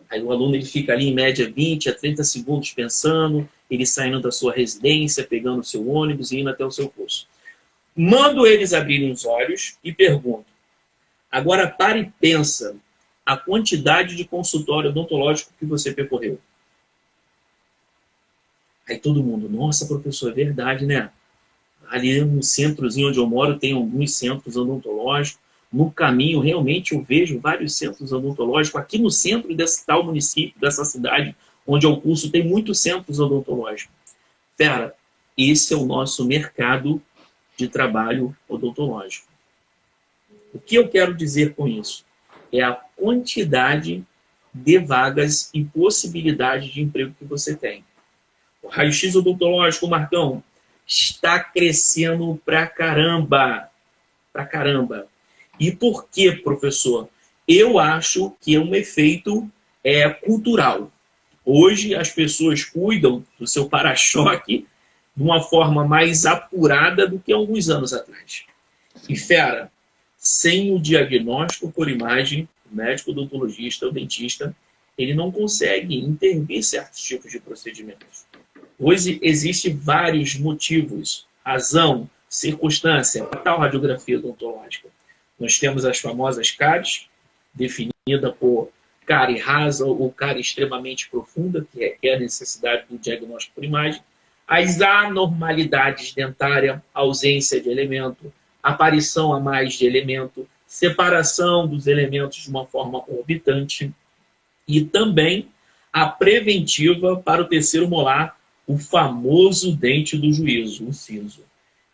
Aí o aluno ele fica ali em média 20 a 30 segundos pensando, ele saindo da sua residência, pegando o seu ônibus e indo até o seu curso. Mando eles abrirem os olhos e pergunto: agora pare e pensa a quantidade de consultório odontológico que você percorreu. Aí todo mundo: nossa, professor, é verdade, né? Ali no centrozinho onde eu moro tem alguns centros odontológicos. No caminho, realmente, eu vejo vários centros odontológicos. Aqui no centro desse tal município, dessa cidade onde eu curso, tem muitos centros odontológicos. Pera, esse é o nosso mercado de trabalho odontológico. O que eu quero dizer com isso? É a quantidade de vagas e possibilidade de emprego que você tem. O raio-x odontológico, Marcão, está crescendo pra caramba. Pra caramba. E por quê, professor? Eu acho que é um efeito cultural. Hoje as pessoas cuidam do seu para-choque de uma forma mais apurada do que alguns anos atrás. E fera, sem o diagnóstico por imagem, o médico odontologista, o dentista, ele não consegue intervir certos tipos de procedimentos. Hoje existem vários motivos, razão, circunstância para tal radiografia odontológica. Nós temos as famosas cáries, definida por cárie rasa ou cárie extremamente profunda, que é a necessidade do diagnóstico por imagem. As anormalidades dentárias, ausência de elemento, aparição a mais de elemento, separação dos elementos de uma forma orbitante e também a preventiva para o terceiro molar, o famoso dente do juízo, o siso.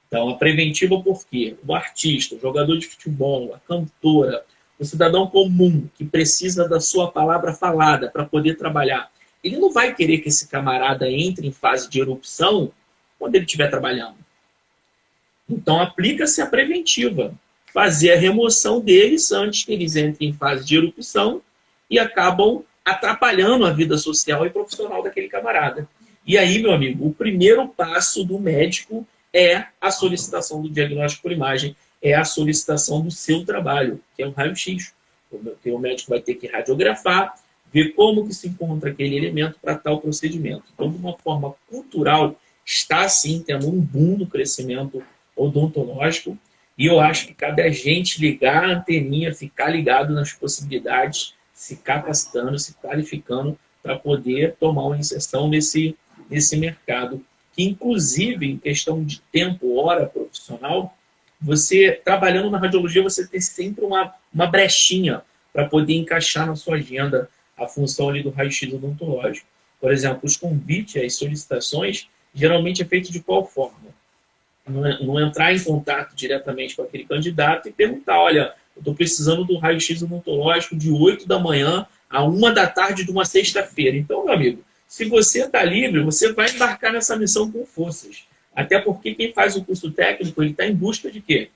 Então, a preventiva por quê? O artista, o jogador de futebol, a cantora, o cidadão comum que precisa da sua palavra falada para poder trabalhar, ele não vai querer que esse camarada entre em fase de erupção quando ele estiver trabalhando. Então, aplica-se a preventiva. Fazer a remoção deles antes que eles entrem em fase de erupção e acabam atrapalhando a vida social e profissional daquele camarada. E aí, meu amigo, o primeiro passo do médico é a solicitação do diagnóstico por imagem, é a solicitação do seu trabalho, que é um raio-x. O médico vai ter que radiografar, ver como que se encontra aquele elemento para tal procedimento. Então, de uma forma cultural, está sim tendo um boom no crescimento odontológico, e eu acho que cabe a gente ligar a anteninha, ficar ligado nas possibilidades, se capacitando, se qualificando para poder tomar uma inserção nesse mercado. Que, inclusive, em questão de tempo, hora profissional, você, trabalhando na radiologia, você tem sempre uma brechinha para poder encaixar na sua agenda a função ali do raio-x odontológico. Por exemplo, os convites, as solicitações, geralmente é feito de qual forma? Não entrar em contato diretamente com aquele candidato e perguntar: olha, eu estou precisando do raio-x odontológico de 8 da manhã à 1 da tarde de uma sexta-feira. Então, meu amigo, se você está livre, você vai embarcar nessa missão com forças. Até porque quem faz o curso técnico, ele está em busca de quê?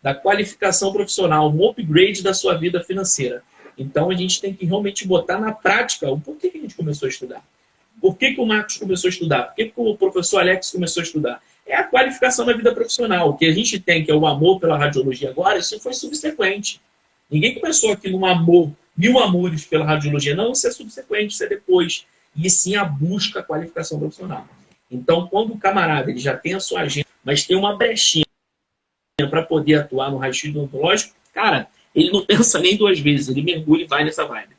Da qualificação profissional, um upgrade da sua vida financeira. Então, a gente tem que realmente botar na prática o porquê que a gente começou a estudar. Por que o Marcos começou a estudar? Por que o professor Alex começou a estudar? É a qualificação da vida profissional. O que a gente tem, que é o amor pela radiologia agora, isso foi subsequente. Ninguém começou aqui num amor, 1000 amores pela radiologia. Não, isso é subsequente, isso é depois. E sim a busca, a qualificação profissional. Então, quando o camarada ele já tem a sua agenda, mas tem uma brechinha para poder atuar no raio-x odontológico, cara, ele não pensa nem 2 vezes, ele mergulha e vai nessa vibe.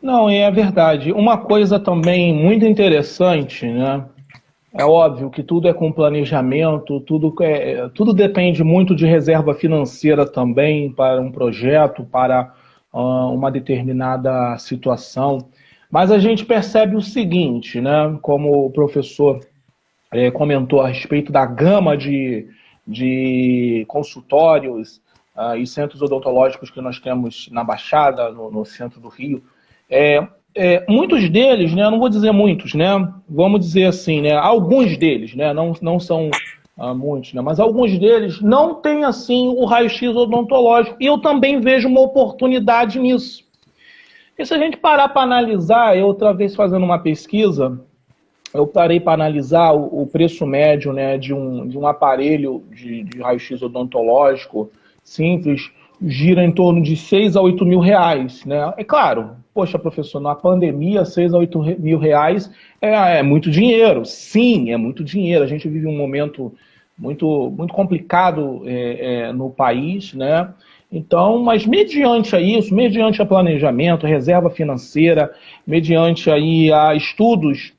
Não, é verdade. Uma coisa também muito interessante, né? É óbvio que tudo é com planejamento, tudo depende muito de reserva financeira também para um projeto, para uma determinada situação. Mas a gente percebe o seguinte, né? Como o professor comentou a respeito da gama de consultórios e centros odontológicos que nós temos na Baixada, no centro do Rio. Muitos deles, né, não vou dizer muitos, né, vamos dizer assim, né, alguns deles, né, não são muitos, né, mas alguns deles não têm assim o raio-x odontológico. E eu também vejo uma oportunidade nisso. Porque se a gente parar para analisar, eu outra vez fazendo uma pesquisa, eu parei para analisar o preço médio, né, de um aparelho de raio-x odontológico simples, gira em torno de 6 a 8 mil reais, né? É claro, poxa, professor, na pandemia, 6 a 8 mil reais é muito dinheiro. Sim, é muito dinheiro. A gente vive um momento muito, muito complicado no país, né? Então, mas mediante a isso, mediante a planejamento, reserva financeira, mediante aí a estudos,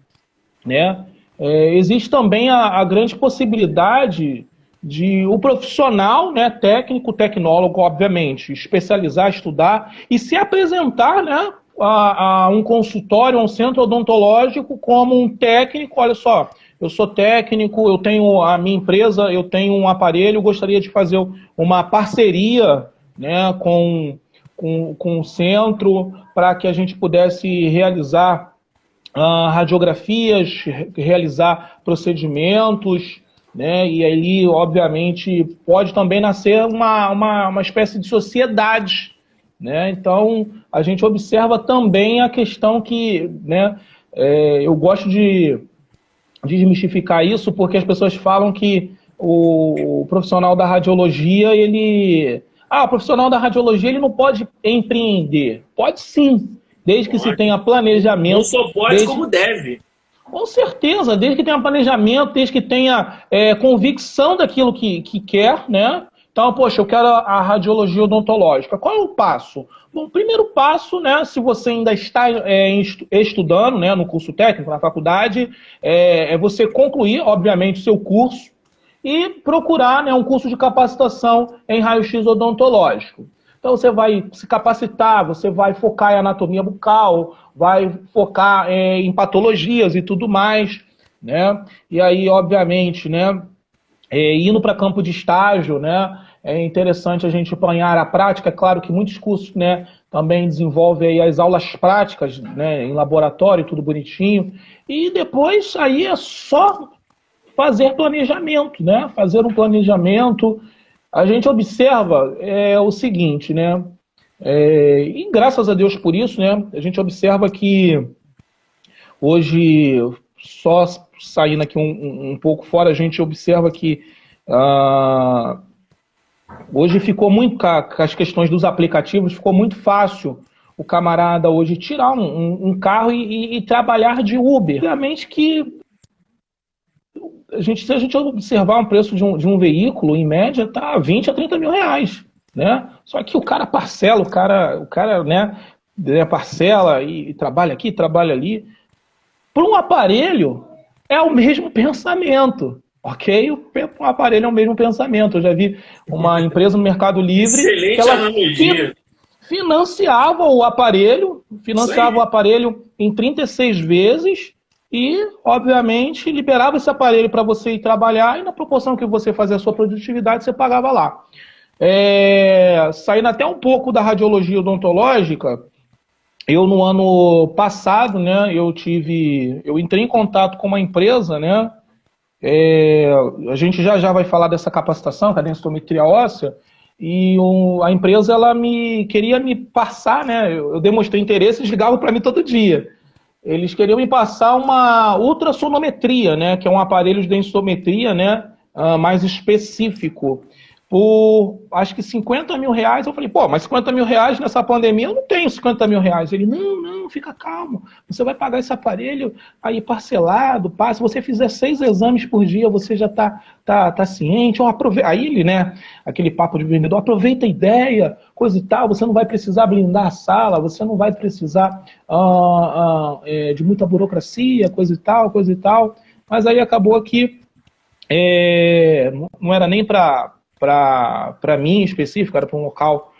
né? Existe também a grande possibilidade de o profissional, né, técnico, tecnólogo, obviamente, especializar, estudar e se apresentar, né, a um consultório, a um centro odontológico como um técnico. Olha só, eu sou técnico, eu tenho a minha empresa, eu tenho um aparelho, gostaria de fazer uma parceria, né, com o centro para que a gente pudesse realizar radiografias, realizar procedimentos, né? E ali, obviamente, pode também nascer uma espécie de sociedade, né? Então, a gente observa também a questão que, né, eu gosto de desmistificar isso, porque as pessoas falam que o profissional da radiologia, o profissional da radiologia ele não pode empreender. Pode sim, desde que se tenha planejamento. Não só pode, como deve. Com certeza, desde que tenha planejamento, desde que tenha convicção daquilo que quer, né? Então, poxa, eu quero a radiologia odontológica. Qual é o passo? Bom, o primeiro passo, né, se você ainda está estudando, né, no curso técnico, na faculdade, é você concluir, obviamente, o seu curso e procurar, né, um curso de capacitação em raio-x odontológico. Então, você vai se capacitar, você vai focar em anatomia bucal, vai focar em patologias e tudo mais, né? E aí, obviamente, né, indo para campo de estágio, né, é interessante a gente apanhar a prática. É claro que muitos cursos, né, também desenvolvem aí as aulas práticas, né, em laboratório, tudo bonitinho. E depois aí é só fazer planejamento, né? Fazer um planejamento. A gente observa o seguinte, né? E graças a Deus por isso, né? A gente observa que hoje, só saindo aqui um pouco fora, a gente observa que hoje ficou muito, com as questões dos aplicativos, ficou muito fácil o camarada hoje tirar um carro e trabalhar de Uber. Obviamente que se a gente observar um preço de um veículo, em média, tá 20 a 30 mil reais, né? Só que o cara parcela, o cara, né, parcela e trabalha aqui, trabalha ali. Para um aparelho, é o mesmo pensamento, ok? Um aparelho é o mesmo pensamento. Eu já vi uma empresa no Mercado Livre que ela financiava o aparelho em 36 vezes, e, obviamente, liberava esse aparelho para você ir trabalhar, e na proporção que você fazia a sua produtividade, você pagava lá. Saindo até um pouco da radiologia odontológica, eu no ano passado, né, eu entrei em contato com uma empresa, né, a gente já vai falar dessa capacitação, que é a densitometria óssea, e a empresa ela queria me passar, né, eu demonstrei interesse, eles ligavam para mim todo dia. Eles queriam me passar uma ultrassonometria, né, que é um aparelho de densitometria, né, mais específico, por acho que 50 mil reais. Eu falei, pô, mas 50 mil reais nessa pandemia eu não tenho 50 mil reais. Ele, não, fica calmo, você vai pagar esse aparelho aí parcelado, se você fizer 6 exames por dia, você já tá ciente. Aí ele, né, aquele papo de vendedor, aproveita a ideia, coisa e tal, você não vai precisar blindar a sala, você não vai precisar de muita burocracia, coisa e tal. Mas aí acabou que não era nem para mim específico, era para um local.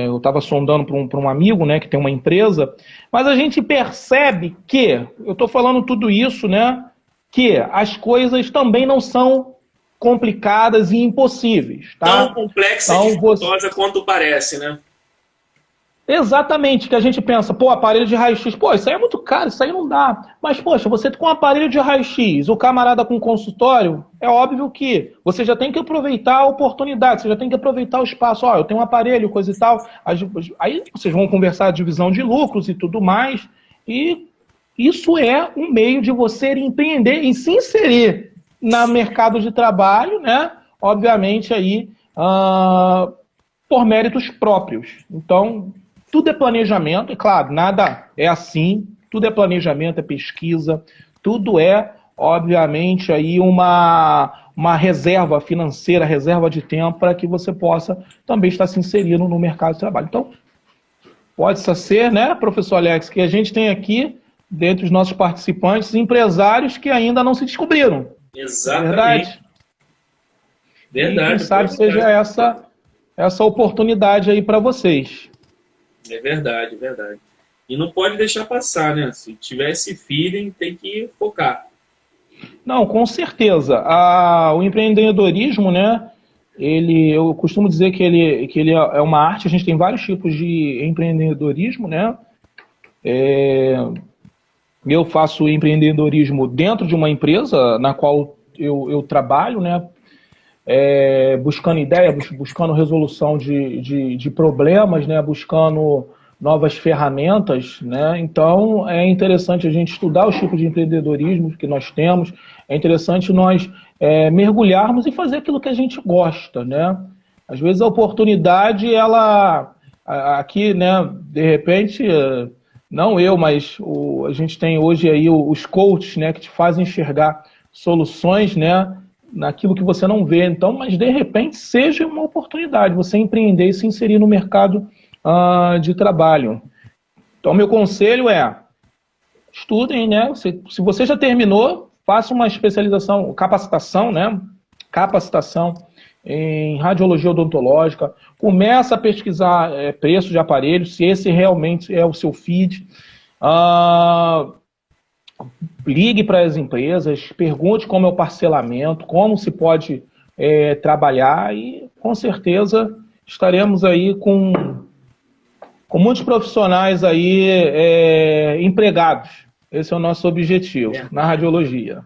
Eu estava sondando para um amigo, né, que tem uma empresa, mas a gente percebe que, eu estou falando tudo isso, né, que as coisas também não são complicadas e impossíveis, tá? Tão complexa e dificultosa quanto parece, né? Exatamente, que a gente pensa, pô, aparelho de raio-x, pô, isso aí é muito caro, isso aí não dá. Mas, poxa, você com um aparelho de raio-x, o camarada com consultório, é óbvio que você já tem que aproveitar a oportunidade, você já tem que aproveitar o espaço. Ó, eu tenho um aparelho, coisa e tal. Aí vocês vão conversar de divisão de lucros e tudo mais. E isso é um meio de você empreender e se inserir no mercado de trabalho, né? Obviamente aí, por méritos próprios. Então, tudo é planejamento, e claro, nada é assim, tudo é planejamento, é pesquisa, tudo é, obviamente, aí uma reserva financeira, reserva de tempo para que você possa também estar se inserindo no mercado de trabalho. Então, pode ser, né, professor Alex, que a gente tem aqui, dentre os nossos participantes, empresários que ainda não se descobriram. Exatamente. Verdade. E quem sabe seja essa oportunidade aí para vocês. É verdade, verdade. E não pode deixar passar, né? Se tiver esse feeling, tem que focar. Não, com certeza. O empreendedorismo, né? Eu costumo dizer que ele é uma arte. A gente tem vários tipos de empreendedorismo, né? Eu faço empreendedorismo dentro de uma empresa na qual eu trabalho, né? Buscando ideia, buscando resolução de problemas, né? Buscando novas ferramentas, né? Então é interessante a gente estudar os tipos de empreendedorismo que nós temos, é interessante nós mergulharmos e fazer aquilo que a gente gosta, né? Às vezes a oportunidade, ela aqui, né? De repente, não eu, mas a gente tem hoje aí os coaches, né? Que te fazem enxergar soluções, né? Naquilo que você não vê. Então, mas de repente seja uma oportunidade você empreender e se inserir no mercado de trabalho. Então, meu conselho é estudem, né? Se você já terminou, faça uma especialização, capacitação, né? Capacitação em radiologia odontológica. Começa a pesquisar preço de aparelhos, se esse realmente é o seu feed. Ligue para as empresas, pergunte como é o parcelamento, como se pode trabalhar e, com certeza, estaremos aí com muitos profissionais aí empregados. Esse é o nosso objetivo na radiologia.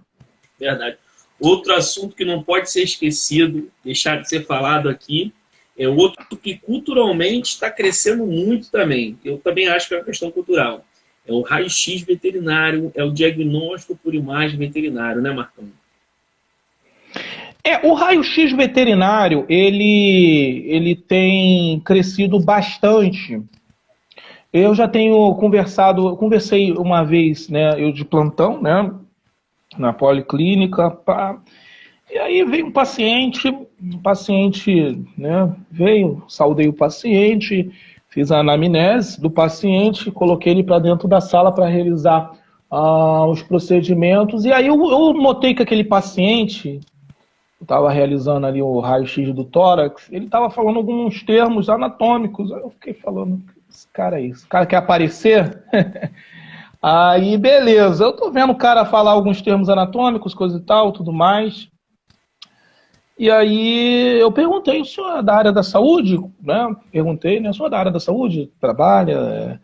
Verdade. Outro assunto que não pode ser esquecido, deixar de ser falado aqui, é outro que culturalmente está crescendo muito também. Eu também acho que é uma questão cultural. É o raio-x veterinário, é o diagnóstico por imagem veterinário, né, Marcão? O raio-x veterinário, ele tem crescido bastante. Eu já tenho conversei uma vez, né, eu de plantão, né, na policlínica, e aí veio um paciente, né, saudei o paciente, fiz a anamnese do paciente, coloquei ele para dentro da sala para realizar os procedimentos. E aí eu notei que aquele paciente, eu estava realizando ali o raio-x do tórax, ele estava falando alguns termos anatômicos. Aí eu fiquei falando, esse cara quer aparecer? Aí, beleza, eu tô vendo o cara falar alguns termos anatômicos, coisa e tal, tudo mais. E aí eu perguntei, o senhor é da área da saúde? Né? Perguntei, né? O senhor é da área da saúde? Trabalha?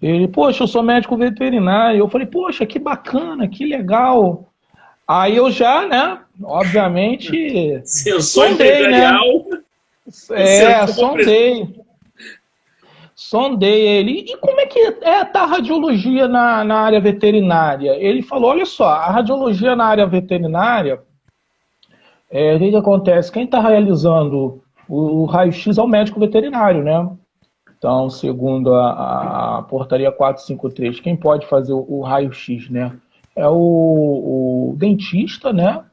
Ele, poxa, eu sou médico veterinário. Eu falei, poxa, que bacana, que legal. Aí eu já, né, obviamente, Sensor sondei, né? empresarial. Sondei. Sondei ele. E como é que tá a radiologia na área veterinária? Ele falou, olha só, a radiologia na área veterinária, o que acontece? Quem está realizando o raio-x é o médico veterinário, né? Então, segundo a portaria 453, quem pode fazer o raio-x, né? É o dentista, né?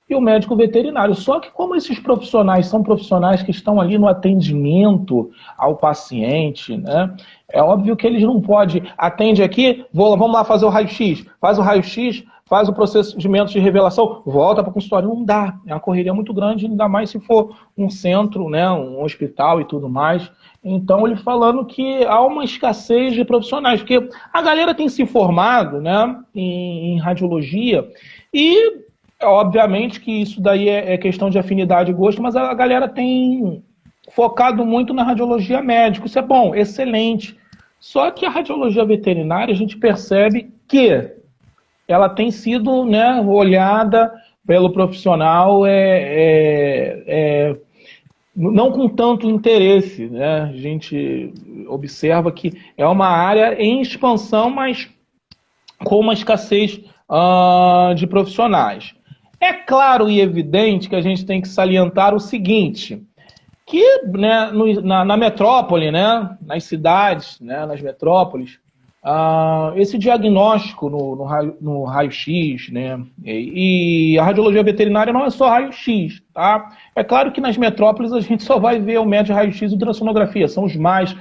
E o médico veterinário. Só que como esses profissionais são profissionais que estão ali no atendimento ao paciente, né? É óbvio que eles não podem. Atende aqui, vamos lá fazer o raio-x. Faz o raio-x, faz o procedimento de revelação, volta para o consultório. Não dá. É uma correria muito grande, ainda mais se for um centro, né? Um hospital e tudo mais. Então, ele falando que há uma escassez de profissionais, porque a galera tem se formado, né, em radiologia e, obviamente, que isso daí é questão de afinidade e gosto, mas a galera tem focado muito na radiologia médica. Isso é bom, excelente. Só que a radiologia veterinária, a gente percebe que ela tem sido, né, olhada pelo profissional não com tanto interesse, né? A gente observa que é uma área em expansão, mas com uma escassez de profissionais. É claro e evidente que a gente tem que salientar o seguinte, que, né, na metrópole, né, nas cidades, né, nas metrópoles, esse diagnóstico no raio-x, né, e a radiologia veterinária não é só raio-x, tá? É claro que nas metrópoles a gente só vai ver o médio raio-x e ultrassonografia, são os mais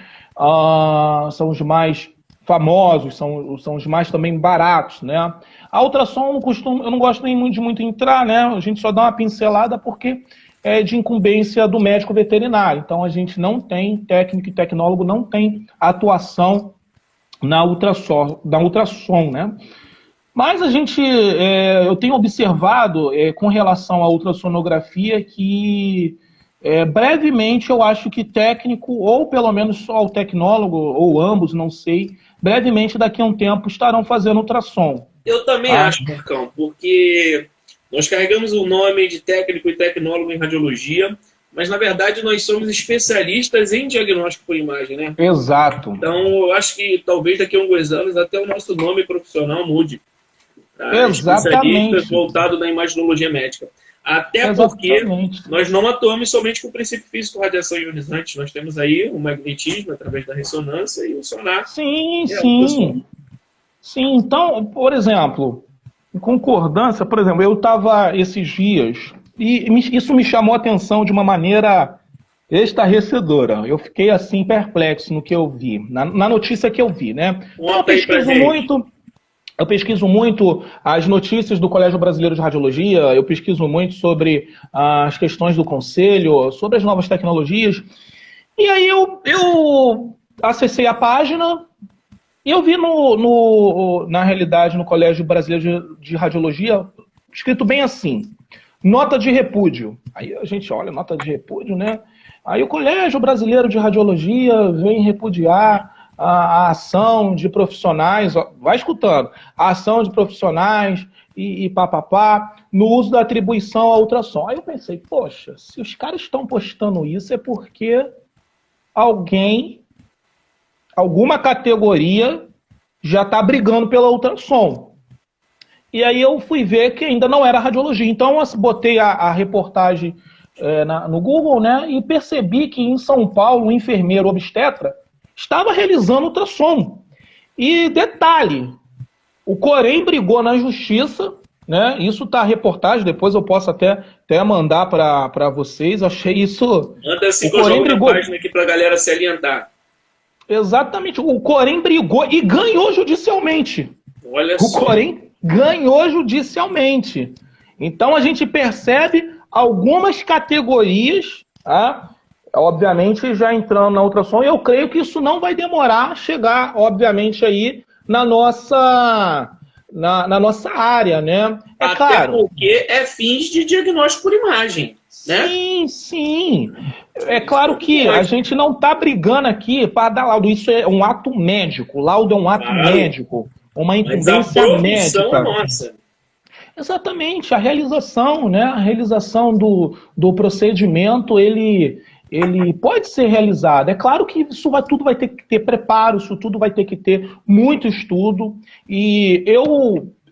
famosos, são os mais também baratos, né? A ultrassom eu não gosto nem de muito entrar, né? A gente só dá uma pincelada porque é de incumbência do médico veterinário, então a gente não tem, técnico e tecnólogo não tem atuação na ultrassom, né? Mas eu tenho observado com relação à ultrassonografia que brevemente eu acho que técnico, ou pelo menos só o tecnólogo, ou ambos, não sei, brevemente daqui a um tempo estarão fazendo ultrassom. Eu também acho, Marcão, porque nós carregamos o nome de técnico e tecnólogo em radiologia, mas, na verdade, nós somos especialistas em diagnóstico por imagem, né? Exato. Então, eu acho que talvez daqui a alguns anos até o nosso nome profissional mude. Tá? Exatamente. Especialista voltado na imaginologia médica. Até porque nós não atuamos somente com o princípio físico radiação ionizante. Nós temos aí o magnetismo através da ressonância e o sonar. Sim, sim. Sim, então, por exemplo, em concordância, por exemplo, eu estava esses dias... E isso me chamou a atenção de uma maneira estarrecedora. Eu fiquei assim perplexo no que eu vi, na notícia que eu vi, né? Então, eu pesquiso muito as notícias do Colégio Brasileiro de Radiologia, eu pesquiso muito sobre as questões do conselho, sobre as novas tecnologias. E aí eu acessei a página e eu vi na realidade no Colégio Brasileiro de Radiologia escrito bem assim: nota de repúdio. Aí a gente olha, nota de repúdio, né? Aí o Colégio Brasileiro de Radiologia vem repudiar a ação de profissionais, vai escutando, a ação de profissionais e papapá, no uso da atribuição ao ultrassom. Aí eu pensei, poxa, se os caras estão postando isso é porque alguma categoria já está brigando pela ultrassom. E aí eu fui ver que ainda não era radiologia. Então eu botei a reportagem no Google, né, e percebi que em São Paulo um enfermeiro obstetra estava realizando ultrassom. E detalhe, o Corém brigou na justiça, né, isso está a reportagem, depois eu posso até mandar para vocês, achei isso... Manda assim que eu jogo na página aqui para a galera se alientar. Exatamente, o Corém brigou e ganhou judicialmente. Olha só. O Corém ganhou judicialmente. Então a gente percebe algumas categorias, tá? Obviamente já entrando na ultrassom, e eu creio que isso não vai demorar a chegar, obviamente, aí na nossa área, né? Até claro, porque é fins de diagnóstico por imagem, né? Sim, sim. É claro que a gente não está brigando aqui para dar laudo. Isso é um ato médico. O laudo é um ato médico. Uma Mas a incumbência profissão é médica. nossa. Exatamente, a realização, né? A realização do procedimento, ele pode ser realizado. É claro que tudo vai ter que ter preparo, isso tudo vai ter que ter muito estudo. E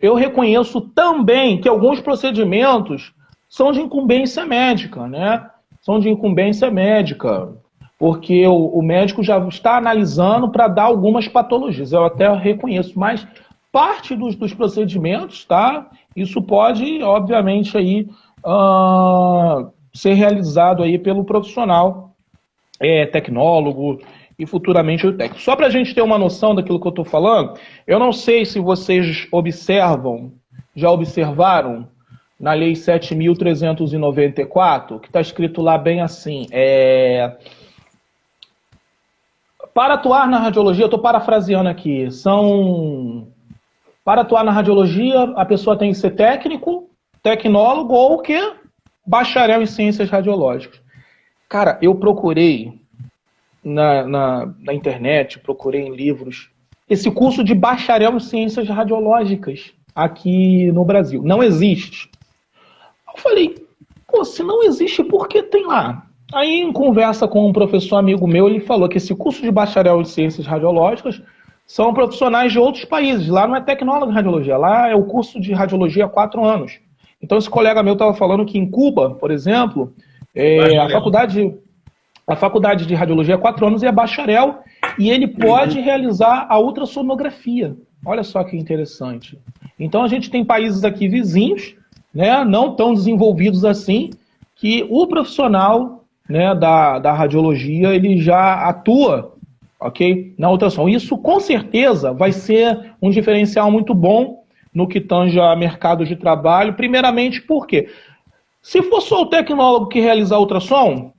eu reconheço também que alguns procedimentos são de incumbência médica, né? São de incumbência médica, porque o médico já está analisando para dar algumas patologias. Eu até reconheço, mas parte dos procedimentos, tá? Isso pode, obviamente, aí, ser realizado aí pelo profissional tecnólogo e futuramente o técnico. Só para a gente ter uma noção daquilo que eu estou falando, eu não sei se vocês já observaram na Lei 7.394, que está escrito lá bem assim, para atuar na radiologia, eu estou parafraseando aqui, para atuar na radiologia, a pessoa tem que ser técnico, tecnólogo ou o quê? Bacharel em ciências radiológicas. Cara, eu procurei na internet, procurei em livros, esse curso de bacharel em ciências radiológicas aqui no Brasil. Não existe. Eu falei, pô, se não existe, por que tem lá? Aí, em conversa com um professor amigo meu, ele falou que esse curso de bacharel em ciências radiológicas são profissionais de outros países. Lá não é tecnólogo em radiologia, lá é o curso de radiologia há 4 anos. Então, esse colega meu estava falando que em Cuba, por exemplo, a faculdade de radiologia é 4 anos e é bacharel, e ele pode realizar a ultrassonografia. Olha só que interessante. Então, a gente tem países aqui vizinhos, né, não tão desenvolvidos assim, que o profissional, né, da radiologia ele já atua, ok, na ultrassom. Isso, com certeza, vai ser um diferencial muito bom no que tange a mercado de trabalho. Primeiramente, por quê? Se for só o tecnólogo que realizar ultrassom,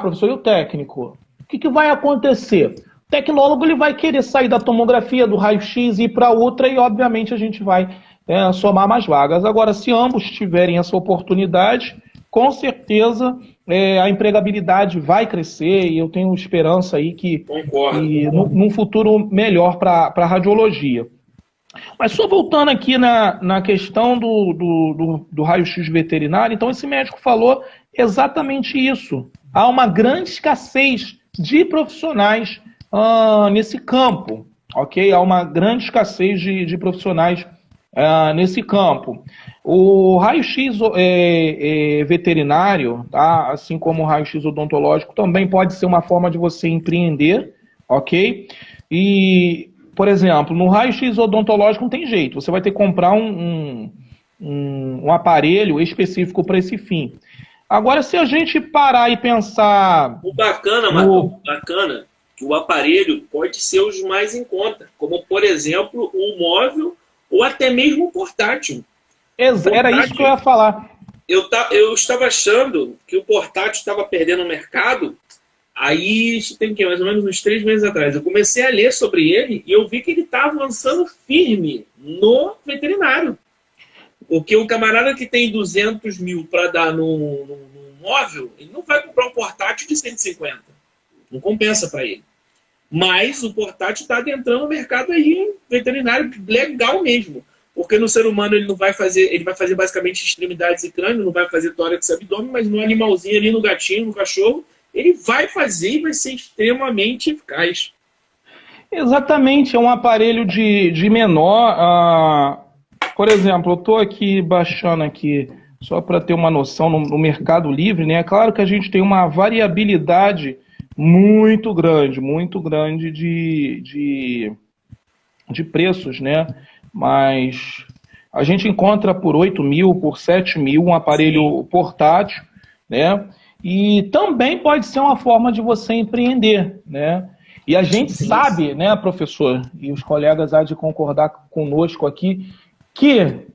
professor, e o técnico? O que vai acontecer? O tecnólogo ele vai querer sair da tomografia, do raio-x e ir para outra, e obviamente a gente vai somar mais vagas. Agora, se ambos tiverem essa oportunidade, com certeza a empregabilidade vai crescer, e eu tenho esperança aí que num futuro melhor para a radiologia. Mas só voltando aqui na questão do raio-x veterinário, então esse médico falou exatamente isso. Há uma grande escassez de profissionais nesse campo, ok? Há uma grande escassez de profissionais nesse campo. O raio-x veterinário, tá? Assim como o raio-x odontológico, também pode ser uma forma de você empreender, ok? E, por exemplo, no raio-x odontológico não tem jeito, você vai ter que comprar um aparelho específico para esse fim. Agora, se a gente parar e pensar... O bacana, Marcão, bacana, que o aparelho pode ser os mais em conta, como, por exemplo, o móvel ou até mesmo o portátil. Era isso que eu ia falar. Eu estava achando que o portátil estava perdendo o mercado, aí isso tem que mais ou menos uns 3 meses atrás. Eu comecei a ler sobre ele e eu vi que ele está avançando firme no veterinário. Porque o camarada que tem 200 mil para dar num móvel, ele não vai comprar um portátil de 150. Não compensa para ele. Mas o portátil está adentrando o mercado aí veterinário legal mesmo. Porque no ser humano ele vai fazer basicamente extremidades e crânio, não vai fazer tórax e abdômen, mas no animalzinho ali, no gatinho, no cachorro, ele vai fazer e vai ser extremamente eficaz. Exatamente, é um aparelho de menor... Por exemplo, eu estou aqui baixando aqui, só para ter uma noção, no Mercado Livre, né? É claro que a gente tem uma variabilidade muito grande de preços, né? Mas a gente encontra por 8 mil, por 7 mil um aparelho portátil, né? E também pode ser uma forma de você empreender, né? E a gente sabe, né, professor, e os colegas há de concordar conosco aqui, que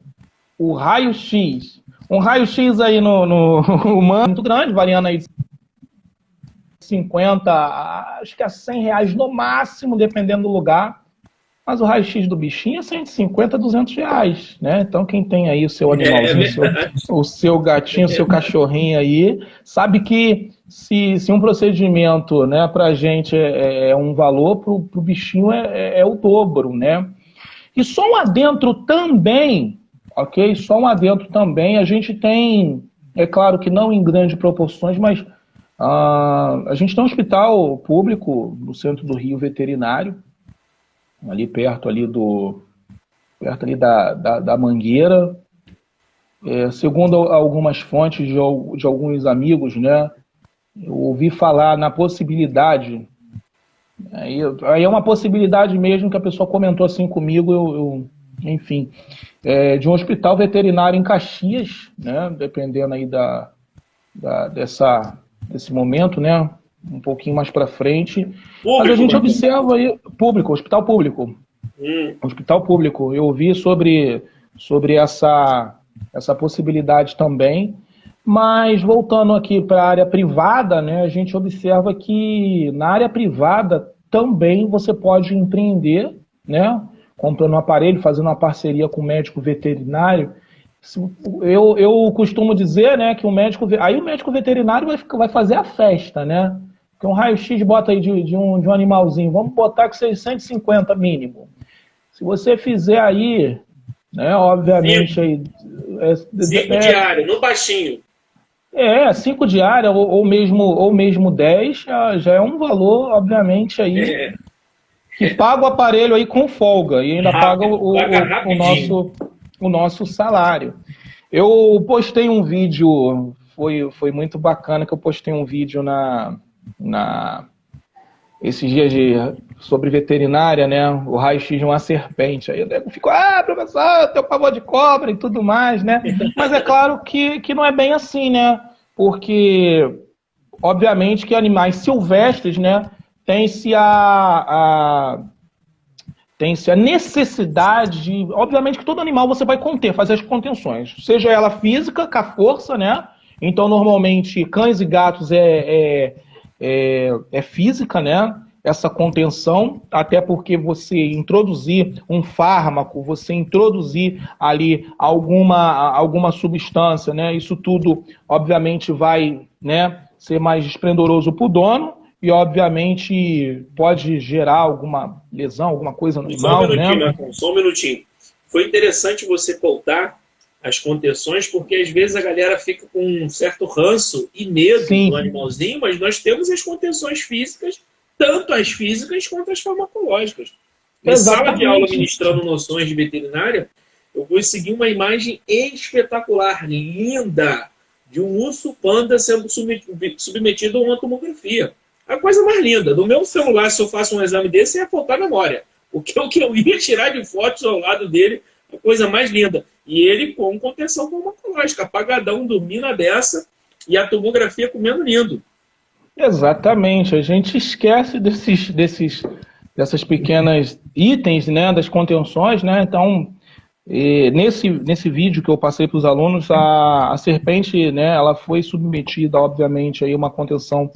o raio-x, um raio-x aí no humano, muito grande, variando aí de 50, acho que a 100 reais no máximo, dependendo do lugar. Mas o raio-x do bichinho é 150, 200 reais, né? Então quem tem aí o seu animalzinho, o seu gatinho, o seu cachorrinho aí, sabe que se um procedimento, né, para a gente é um valor, para o bichinho é o dobro, né? E só um adentro também, ok? Só um adentro também, a gente tem, é claro que não em grandes proporções, mas a gente tem um hospital público no centro do Rio veterinário, ali perto ali da Mangueira. Segundo algumas fontes de alguns amigos, né, eu ouvi falar na possibilidade, aí é uma possibilidade mesmo que a pessoa comentou assim comigo, enfim, de um hospital veterinário em Caxias, né, dependendo aí desse momento, né, um pouquinho mais para frente. Público, mas a gente observa aí, hospital público. Hospital público. Eu ouvi sobre essa possibilidade também, mas voltando aqui para a área privada, né, a gente observa que na área privada também você pode empreender, né, comprando um aparelho, fazendo uma parceria com o médico veterinário. Eu costumo dizer, né, que o médico veterinário vai fazer a festa, né? Porque um raio-x bota aí de um animalzinho, vamos botar que 650 mínimo. Se você fizer aí, né, obviamente aí... 5 diário, no baixinho. 5 diária ou mesmo 10, já é um valor, obviamente, aí que paga o aparelho aí com folga e ainda paga o nosso salário. Eu postei um vídeo, foi muito bacana que eu postei um vídeo esses dias sobre veterinária, né? O raio-x de uma serpente. Aí eu fico, professor, eu tenho pavor de cobra e tudo mais, né? Mas é claro que não é bem assim, né? Porque, obviamente, que animais silvestres, né? Tem-se a necessidade de... Obviamente que todo animal você vai fazer as contenções. Seja ela física, com a força, né? Então, normalmente, cães e gatos é física, né? Essa contenção, até porque você introduzir um fármaco, você introduzir ali alguma substância, né? Isso tudo, obviamente, vai, né, ser mais esplendoroso para o dono e, obviamente, pode gerar alguma lesão, alguma coisa no animal, né? Só um minutinho. Foi interessante você contar as contenções, porque às vezes a galera fica com um certo ranço e medo do animalzinho, mas nós temos as contenções físicas, tanto as físicas quanto as farmacológicas. Em sala de aula ministrando noções de veterinária, eu consegui uma imagem espetacular, linda, de um urso panda sendo submetido a uma tomografia. A coisa mais linda. No meu celular, se eu faço um exame desse, ia faltar memória. Porque o que eu ia tirar de fotos ao lado dele, a coisa mais linda. E ele com contenção farmacológica, apagadão, dormindo a beça, e a tomografia comendo lindo. Exatamente. A gente esquece dessas pequenas itens, né, das contenções, né? Então, nesse vídeo que eu passei para os alunos, a serpente, né, ela foi submetida, obviamente, a uma contenção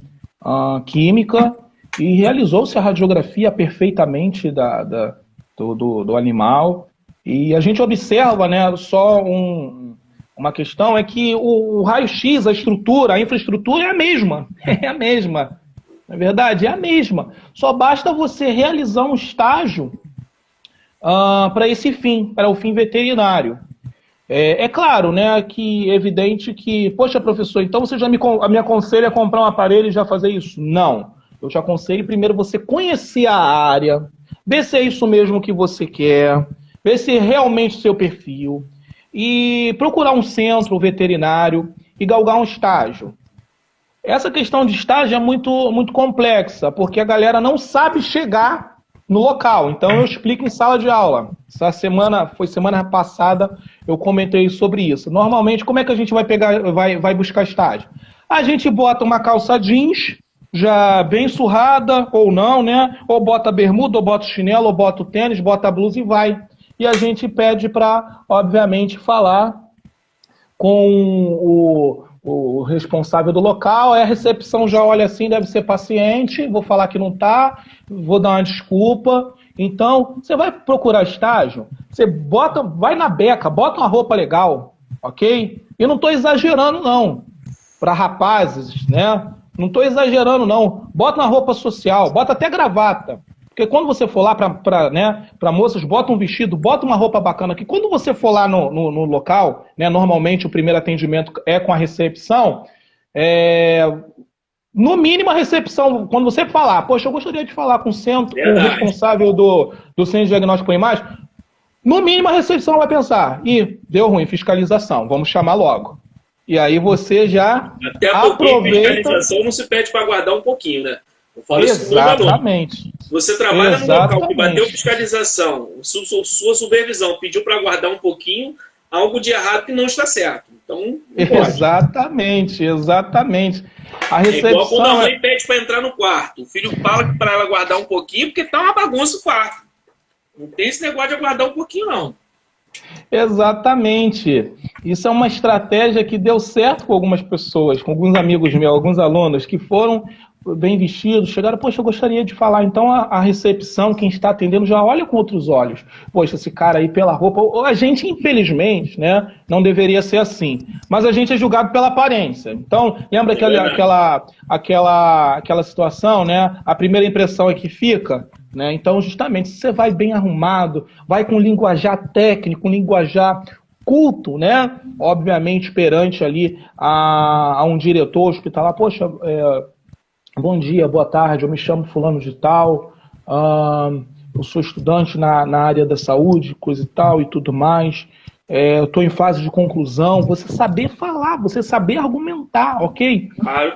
química e realizou-se a radiografia perfeitamente do animal. E a gente observa, né, só uma questão, é que o raio-x, a estrutura, a infraestrutura é a mesma. É a mesma. Na verdade, é a mesma. Só basta você realizar um estágio para esse fim, para o fim veterinário. É claro, né, que é evidente que, poxa, professor, então você já me aconselha a comprar um aparelho e já fazer isso? Não. Eu te aconselho primeiro você conhecer a área, ver se é isso mesmo que você quer, ver se é realmente seu perfil, e procurar um centro veterinário e galgar um estágio. Essa questão de estágio é muito, muito complexa, porque a galera não sabe chegar no local. Então eu explico em sala de aula. Semana passada, eu comentei sobre isso. Normalmente, como é que a gente vai buscar estágio? A gente bota uma calça jeans, já bem surrada, ou não, né? Ou bota bermuda, ou bota chinelo, ou bota o tênis, bota a blusa e vai. E a gente pede para, obviamente, falar com o responsável do local. A recepção já olha assim, deve ser paciente, vou falar que não está, vou dar uma desculpa. Então, você vai procurar estágio, você vai na beca, bota uma roupa legal, ok? E não estou exagerando, não. Para rapazes, né? Não estou exagerando, não. Bota uma roupa social, bota até gravata. Porque quando você for lá para moças, bota um vestido, bota uma roupa bacana. Que quando você for lá no local, né, normalmente o primeiro atendimento é com a recepção, no mínimo a recepção, quando você falar, poxa, eu gostaria de falar com o responsável do Centro de Diagnóstico por Imagem, no mínimo a recepção vai pensar, deu ruim, fiscalização, vamos chamar logo. E aí você já até aproveita... fiscalização não se pede para aguardar um pouquinho, né? Eu falo exatamente. Se você trabalha num local que bateu fiscalização, sua supervisão pediu para aguardar um pouquinho, algo de errado que não está certo. Então, exatamente. A recepção igual quando a mãe pede para entrar no quarto. O filho fala para ela aguardar um pouquinho, porque tá uma bagunça o quarto. Não tem esse negócio de aguardar um pouquinho, não. Exatamente. Isso é uma estratégia que deu certo com algumas pessoas, com alguns amigos meus, alguns alunos que foram bem vestidos, chegaram, poxa, eu gostaria de falar. Então a recepção, quem está atendendo, já olha com outros olhos. Poxa, esse cara aí pela roupa... A gente, infelizmente, né, não deveria ser assim. Mas a gente é julgado pela aparência. Então, lembra aquela situação, né? A primeira impressão é que fica... Né? Então, justamente, se você vai bem arrumado, vai com linguajar técnico, linguajar culto, né? Obviamente, perante ali a um diretor hospitalar, poxa, bom dia, boa tarde, eu me chamo fulano de tal, eu sou estudante na área da saúde, coisa e tal e tudo mais, eu estou em fase de conclusão, você saber falar, você saber argumentar, ok?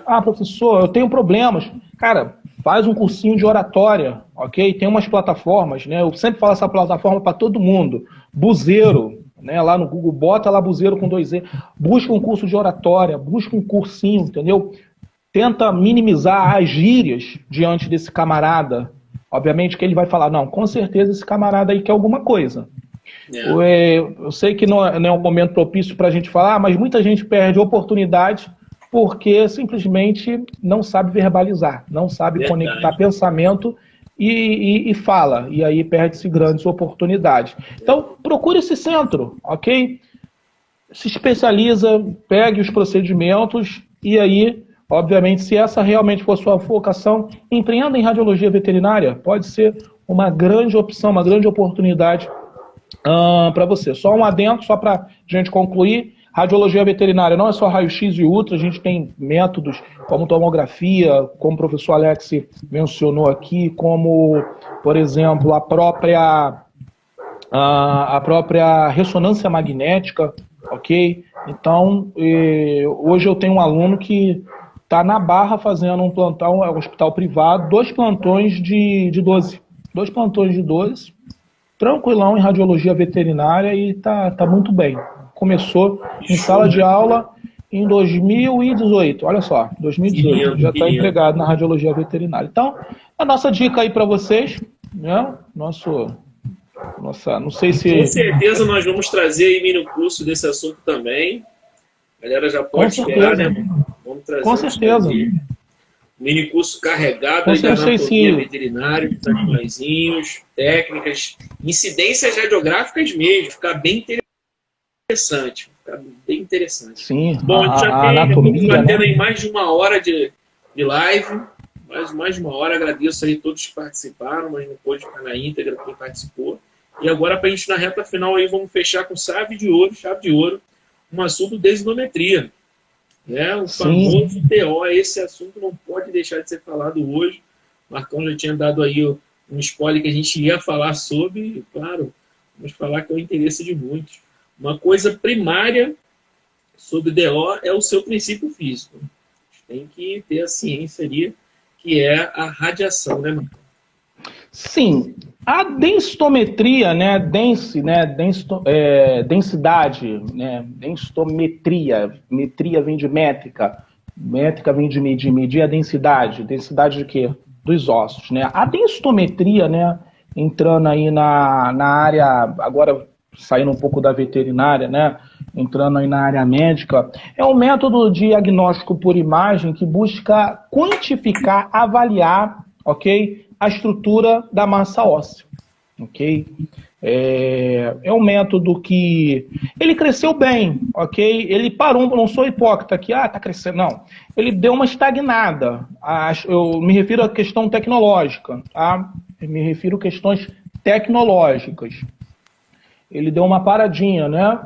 Ah, professor, eu tenho problemas. Cara, faz um cursinho de oratória, ok? Tem umas plataformas, né? Eu sempre falo essa plataforma para todo mundo. Buzeiro, né? Lá no Google, bota lá Buzeiro com 2 E. Busca um curso de oratória, busca um cursinho, entendeu? Tenta minimizar as gírias diante desse camarada. Obviamente que ele vai falar, não, com certeza esse camarada aí quer alguma coisa. Eu sei que não é um momento propício para a gente falar, mas muita gente perde oportunidade porque simplesmente não sabe verbalizar, não sabe conectar pensamento e fala. E aí perde-se grandes oportunidades. Então, procure esse centro, ok? Se especializa, pegue os procedimentos e aí, obviamente, se essa realmente for sua vocação, empreenda em radiologia veterinária. Pode ser uma grande opção, uma grande oportunidade para você. Só um adendo, só para a gente concluir. Radiologia veterinária não é só raio-x e ultra, a gente tem métodos como tomografia, como o professor Alex mencionou aqui, como, por exemplo, a própria ressonância magnética, ok? Então, hoje eu tenho um aluno que está na Barra fazendo um plantão, é um hospital privado, 2 plantões de 12. 2 plantões de 12, tranquilão em radiologia veterinária e tá muito bem. Começou em sala de aula em 2018. Olha só, 2018. Já está empregado na radiologia veterinária. Então, a nossa dica aí para vocês, né? Não sei se... Com certeza nós vamos trazer aí mini curso desse assunto também. A galera já pode esperar, né? Vamos trazer. Com certeza. Mini curso carregado aí da anatomia veterinária, dos animaizinhos, técnicas, incidências radiográficas mesmo. Ficar bem interessante. Fica bem interessante. Sim, bom, a gente já tem batendo aí mais de 1 hora de live. Mais de 1 hora. Agradeço aí a todos que participaram, mas não pôde ficar na íntegra quem participou. E agora, para a gente, na reta final, aí, vamos fechar com chave de ouro, um assunto de densitometria. Né? O famoso TO. Esse assunto não pode deixar de ser falado hoje. O Marcão já tinha dado aí um spoiler que a gente ia falar sobre. E, claro, vamos falar que é o interesse de muitos. Uma coisa primária sobre DO é o seu princípio físico. Tem que ter a ciência ali, que é a radiação, né, Marcão? Sim. A densitometria, né, densidade, né, densitometria, metria vem de métrica vem de medir a densidade de quê? Dos ossos, né? A densitometria, né, entrando aí na área, agora saindo um pouco da veterinária, né, entrando aí na área médica, é um método diagnóstico por imagem que busca quantificar, avaliar, ok? A estrutura da massa óssea, ok? É um método que ele cresceu bem, ok? Ele parou, não sou hipócrita aqui, tá crescendo, não. Ele deu uma estagnada. Eu me refiro à questão tecnológica, tá? Eu me refiro a questões tecnológicas. Ele deu uma paradinha, né?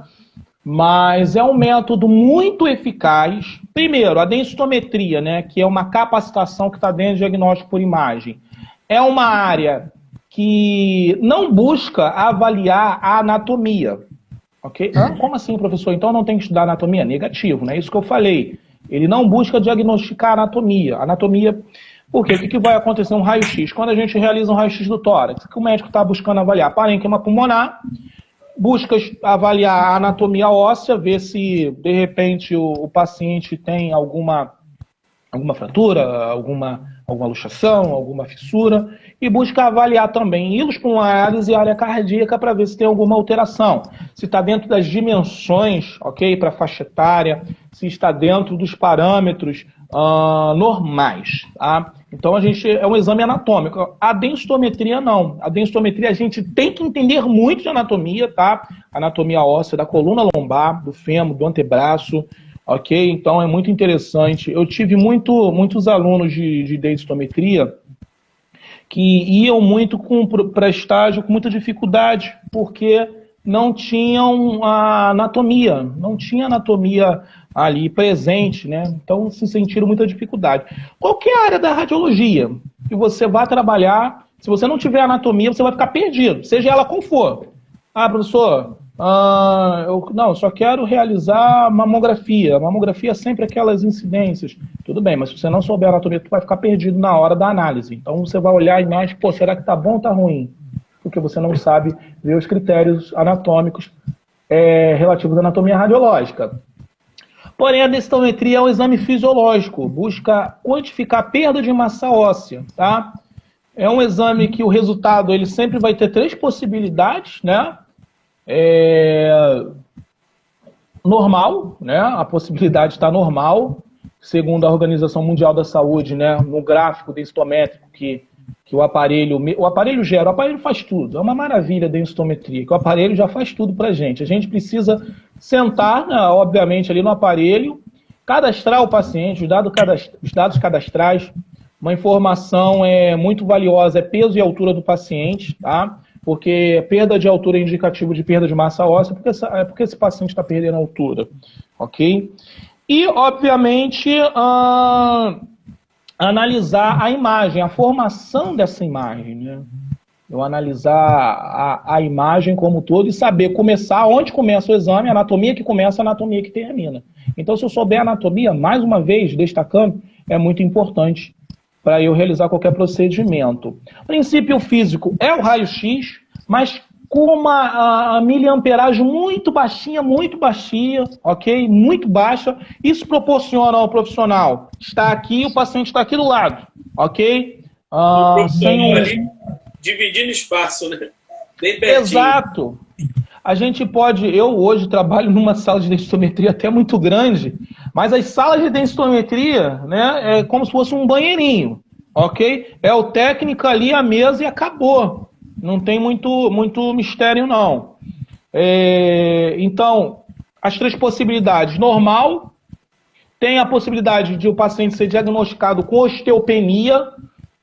Mas é um método muito eficaz. Primeiro, a densitometria, né? Que é uma capacitação que está dentro do diagnóstico por imagem. É uma área que não busca avaliar a anatomia. Ok? Como assim, professor? Então não tem que estudar anatomia? Negativo, né? Isso que eu falei. Ele não busca diagnosticar a anatomia. Por quê? O que vai acontecer no raio-x? Quando a gente realiza um raio-x do tórax, o que o médico está buscando avaliar? Parênquima pulmonar, busca avaliar a anatomia óssea, ver se, de repente, o paciente tem alguma fratura, alguma luxação, alguma fissura, e busca avaliar também hilos pulmonares e área cardíaca para ver se tem alguma alteração, se está dentro das dimensões, ok, para faixa etária, se está dentro dos parâmetros normais, tá? Então é um exame anatômico. A densitometria não. A densitometria a gente tem que entender muito de anatomia, tá? Anatomia óssea da coluna lombar, do fêmur, do antebraço. Ok? Então é muito interessante. Eu tive muitos alunos de densitometria que iam muito para estágio com muita dificuldade, porque não tinham a anatomia, não tinha anatomia ali presente, né? Então se sentiram muita dificuldade. Qualquer área da radiologia que você vá trabalhar, se você não tiver anatomia, você vai ficar perdido, seja ela qual for. Professor, eu só quero realizar mamografia. Mamografia é sempre aquelas incidências. Tudo bem, mas se você não souber a anatomia, tu vai ficar perdido na hora da análise. Então você vai olhar a imagem, será que tá bom ou tá ruim? Porque você não sabe ver os critérios anatômicos relativos à anatomia radiológica. Porém, a densitometria é um exame fisiológico, busca quantificar a perda de massa óssea, tá? É um exame que o resultado ele sempre vai ter 3 possibilidades, né? Normal, né? A possibilidade está normal, segundo a Organização Mundial da Saúde, né? No gráfico densitométrico que o aparelho gera, o aparelho faz tudo, é uma maravilha a densitometria, que o aparelho já faz tudo para a gente precisa sentar, né, obviamente, ali no aparelho, cadastrar o paciente, os dados cadastrais, uma informação muito valiosa, é peso e altura do paciente, tá? Porque perda de altura é indicativo de perda de massa óssea, porque esse paciente está perdendo altura, ok? E, obviamente, analisar a imagem, a formação dessa imagem, né? Eu analisar a imagem como um todo e saber onde começa o exame, a anatomia que começa, a anatomia que termina. Então, se eu souber a anatomia, mais uma vez, destacando, é muito importante para eu realizar qualquer procedimento. O princípio físico é o raio-x, mas com uma miliamperagem muito baixinha, ok? Muito baixa. Isso proporciona ao profissional estar aqui e o paciente está aqui do lado, ok? Dividindo espaço, né? Bem pertinho. Exato. A gente eu hoje trabalho numa sala de densitometria até muito grande, mas as salas de densitometria, né, é como se fosse um banheirinho, ok? É o técnico ali, a mesa e acabou. Não tem muito mistério, não. Então, as 3 possibilidades. Normal, tem a possibilidade de o paciente ser diagnosticado com osteopenia,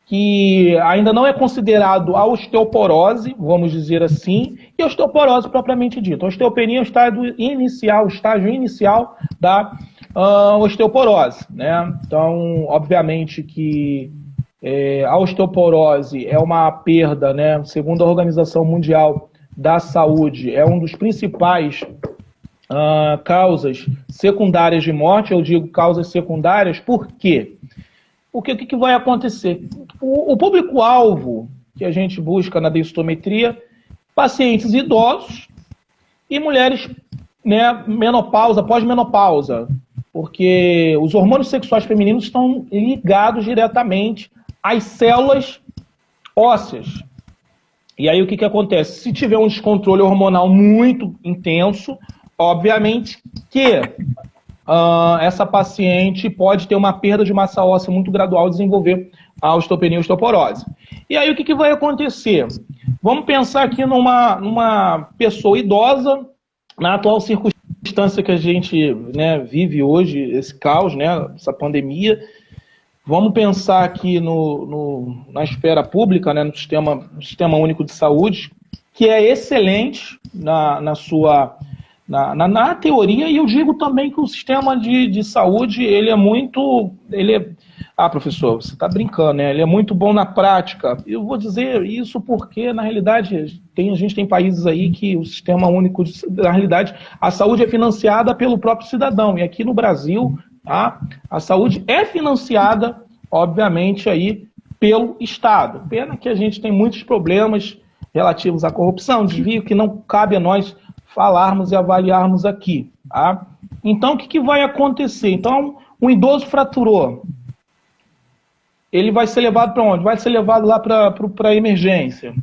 que ainda não é considerado a osteoporose, vamos dizer assim, e a osteoporose propriamente dita. A osteopenia é o estágio inicial da osteoporose, né? Então, obviamente que a osteoporose é uma perda, né? Segundo a Organização Mundial da Saúde, é um dos principais causas secundárias de morte. Eu digo causas secundárias, por quê? Porque o que vai acontecer? O público-alvo que a gente busca na densitometria, pacientes idosos e mulheres, né, menopausa, pós-menopausa, porque os hormônios sexuais femininos estão ligados diretamente às células ósseas. E aí o que acontece? Se tiver um descontrole hormonal muito intenso, obviamente que essa paciente pode ter uma perda de massa óssea muito gradual e desenvolver a osteopenia e osteoporose. E aí o que vai acontecer? Vamos pensar aqui numa pessoa idosa, na atual circunstância que a gente, né, vive hoje, esse caos, né, essa pandemia. Vamos pensar aqui na esfera pública, né, no Sistema Único de Saúde, que é excelente na teoria, e eu digo também que o sistema de saúde, ele é muito... Ah, professor, você está brincando, né? Ele é muito bom na prática. Eu vou dizer isso porque, na realidade, a gente tem países aí que o Sistema Único, na realidade, a saúde é financiada pelo próprio cidadão. E aqui no Brasil, tá, a saúde é financiada, obviamente, aí pelo Estado. Pena que a gente tem muitos problemas relativos à corrupção, desvio, que não cabe a nós falarmos e avaliarmos aqui. Tá? Então, o que vai acontecer? Então, um idoso fraturou. Ele vai ser levado para onde? Vai ser levado lá para a emergência.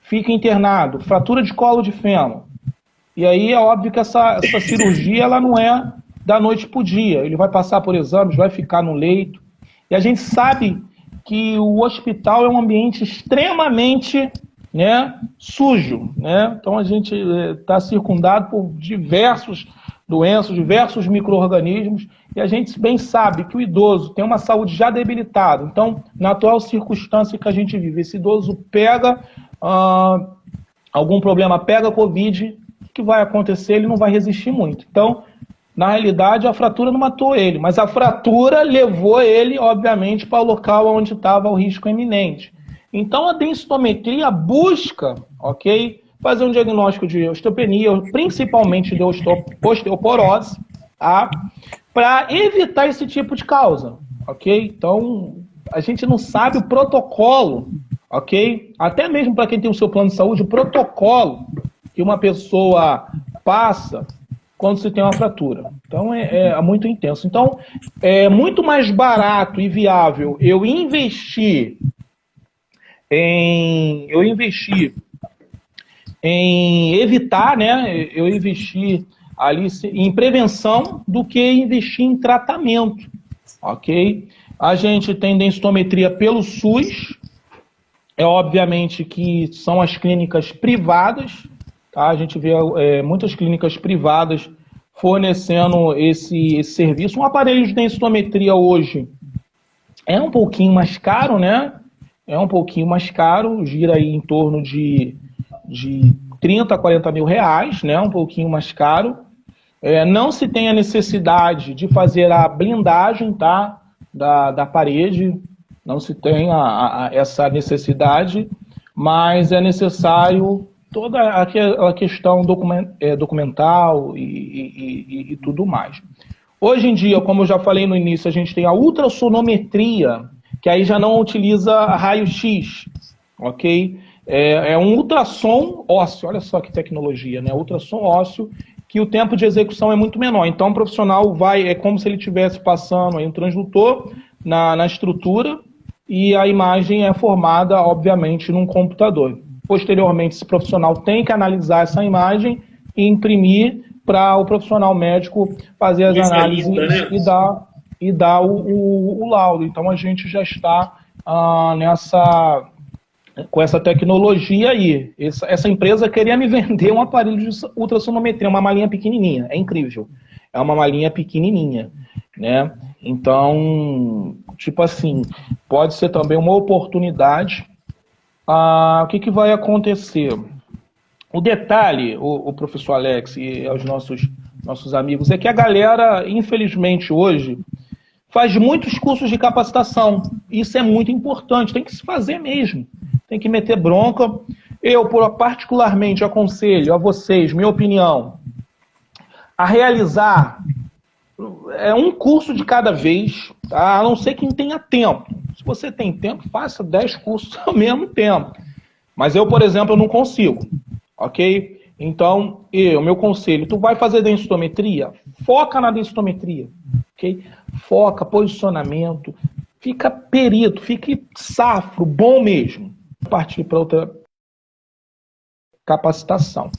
Fica internado. Fratura de colo de fêmur. E aí é óbvio que essa cirurgia ela não é da noite para o dia. Ele vai passar por exames, vai ficar no leito. E a gente sabe que o hospital é um ambiente extremamente, né, sujo. Né? Então a gente está circundado por diversos doenças, diversos micro-organismos, e a gente bem sabe que o idoso tem uma saúde já debilitada. Então, na atual circunstância que a gente vive, esse idoso pega algum problema, pega Covid, o que vai acontecer? Ele não vai resistir muito. Então, na realidade, a fratura não matou ele, mas a fratura levou ele, obviamente, para o local onde estava o risco iminente. Então, a densitometria busca, ok, fazer um diagnóstico de osteopenia, principalmente de osteoporose, tá? Para evitar esse tipo de causa, ok? Então, a gente não sabe o protocolo, ok? Até mesmo para quem tem o seu plano de saúde, o protocolo que uma pessoa passa quando se tem uma fratura. Então, é muito intenso. Então, é muito mais barato e viável eu investir em evitar, né? Eu investir ali em prevenção do que investir em tratamento, ok? A gente tem densitometria pelo SUS, obviamente que são as clínicas privadas, tá? A gente vê muitas clínicas privadas fornecendo esse serviço. Um aparelho de densitometria hoje é um pouquinho mais caro, né? É um pouquinho mais caro, gira aí em torno de 30 a 40 mil reais, né? Um pouquinho mais caro. Não se tem a necessidade de fazer a blindagem, tá? da parede, não se tem essa necessidade, mas é necessário toda aquela questão documental e tudo mais. Hoje em dia, como eu já falei no início, a gente tem a ultrassonometria, que aí já não utiliza raio-x, ok? É um ultrassom ósseo, olha só que tecnologia, né? Ultrassom ósseo, que o tempo de execução é muito menor. Então, o profissional é como se ele estivesse passando aí um transdutor na estrutura e a imagem é formada, obviamente, num computador. Posteriormente, esse profissional tem que analisar essa imagem e imprimir para o profissional médico fazer as análises, né? e dar o laudo. Então, a gente já está com essa tecnologia aí. Essa empresa queria me vender um aparelho de ultrassonometria, uma malinha pequenininha. É incrível. É uma malinha pequenininha, né? Então, tipo assim, pode ser também uma oportunidade. O que vai acontecer? O detalhe, o professor Alex e aos nossos amigos, é que a galera, infelizmente, hoje, faz muitos cursos de capacitação. Isso é muito importante, tem que se fazer mesmo. Tem que meter bronca. Eu, particularmente, aconselho a vocês, minha opinião, a realizar um curso de cada vez, tá? A não ser quem tenha tempo. Se você tem tempo, faça 10 cursos ao mesmo tempo. Mas eu, por exemplo, eu não consigo, ok? Então, meu conselho, tu vai fazer densitometria? Foca na densitometria, ok? Foca, posicionamento, fica perito, fique safro, bom mesmo. Partir para outra capacitação.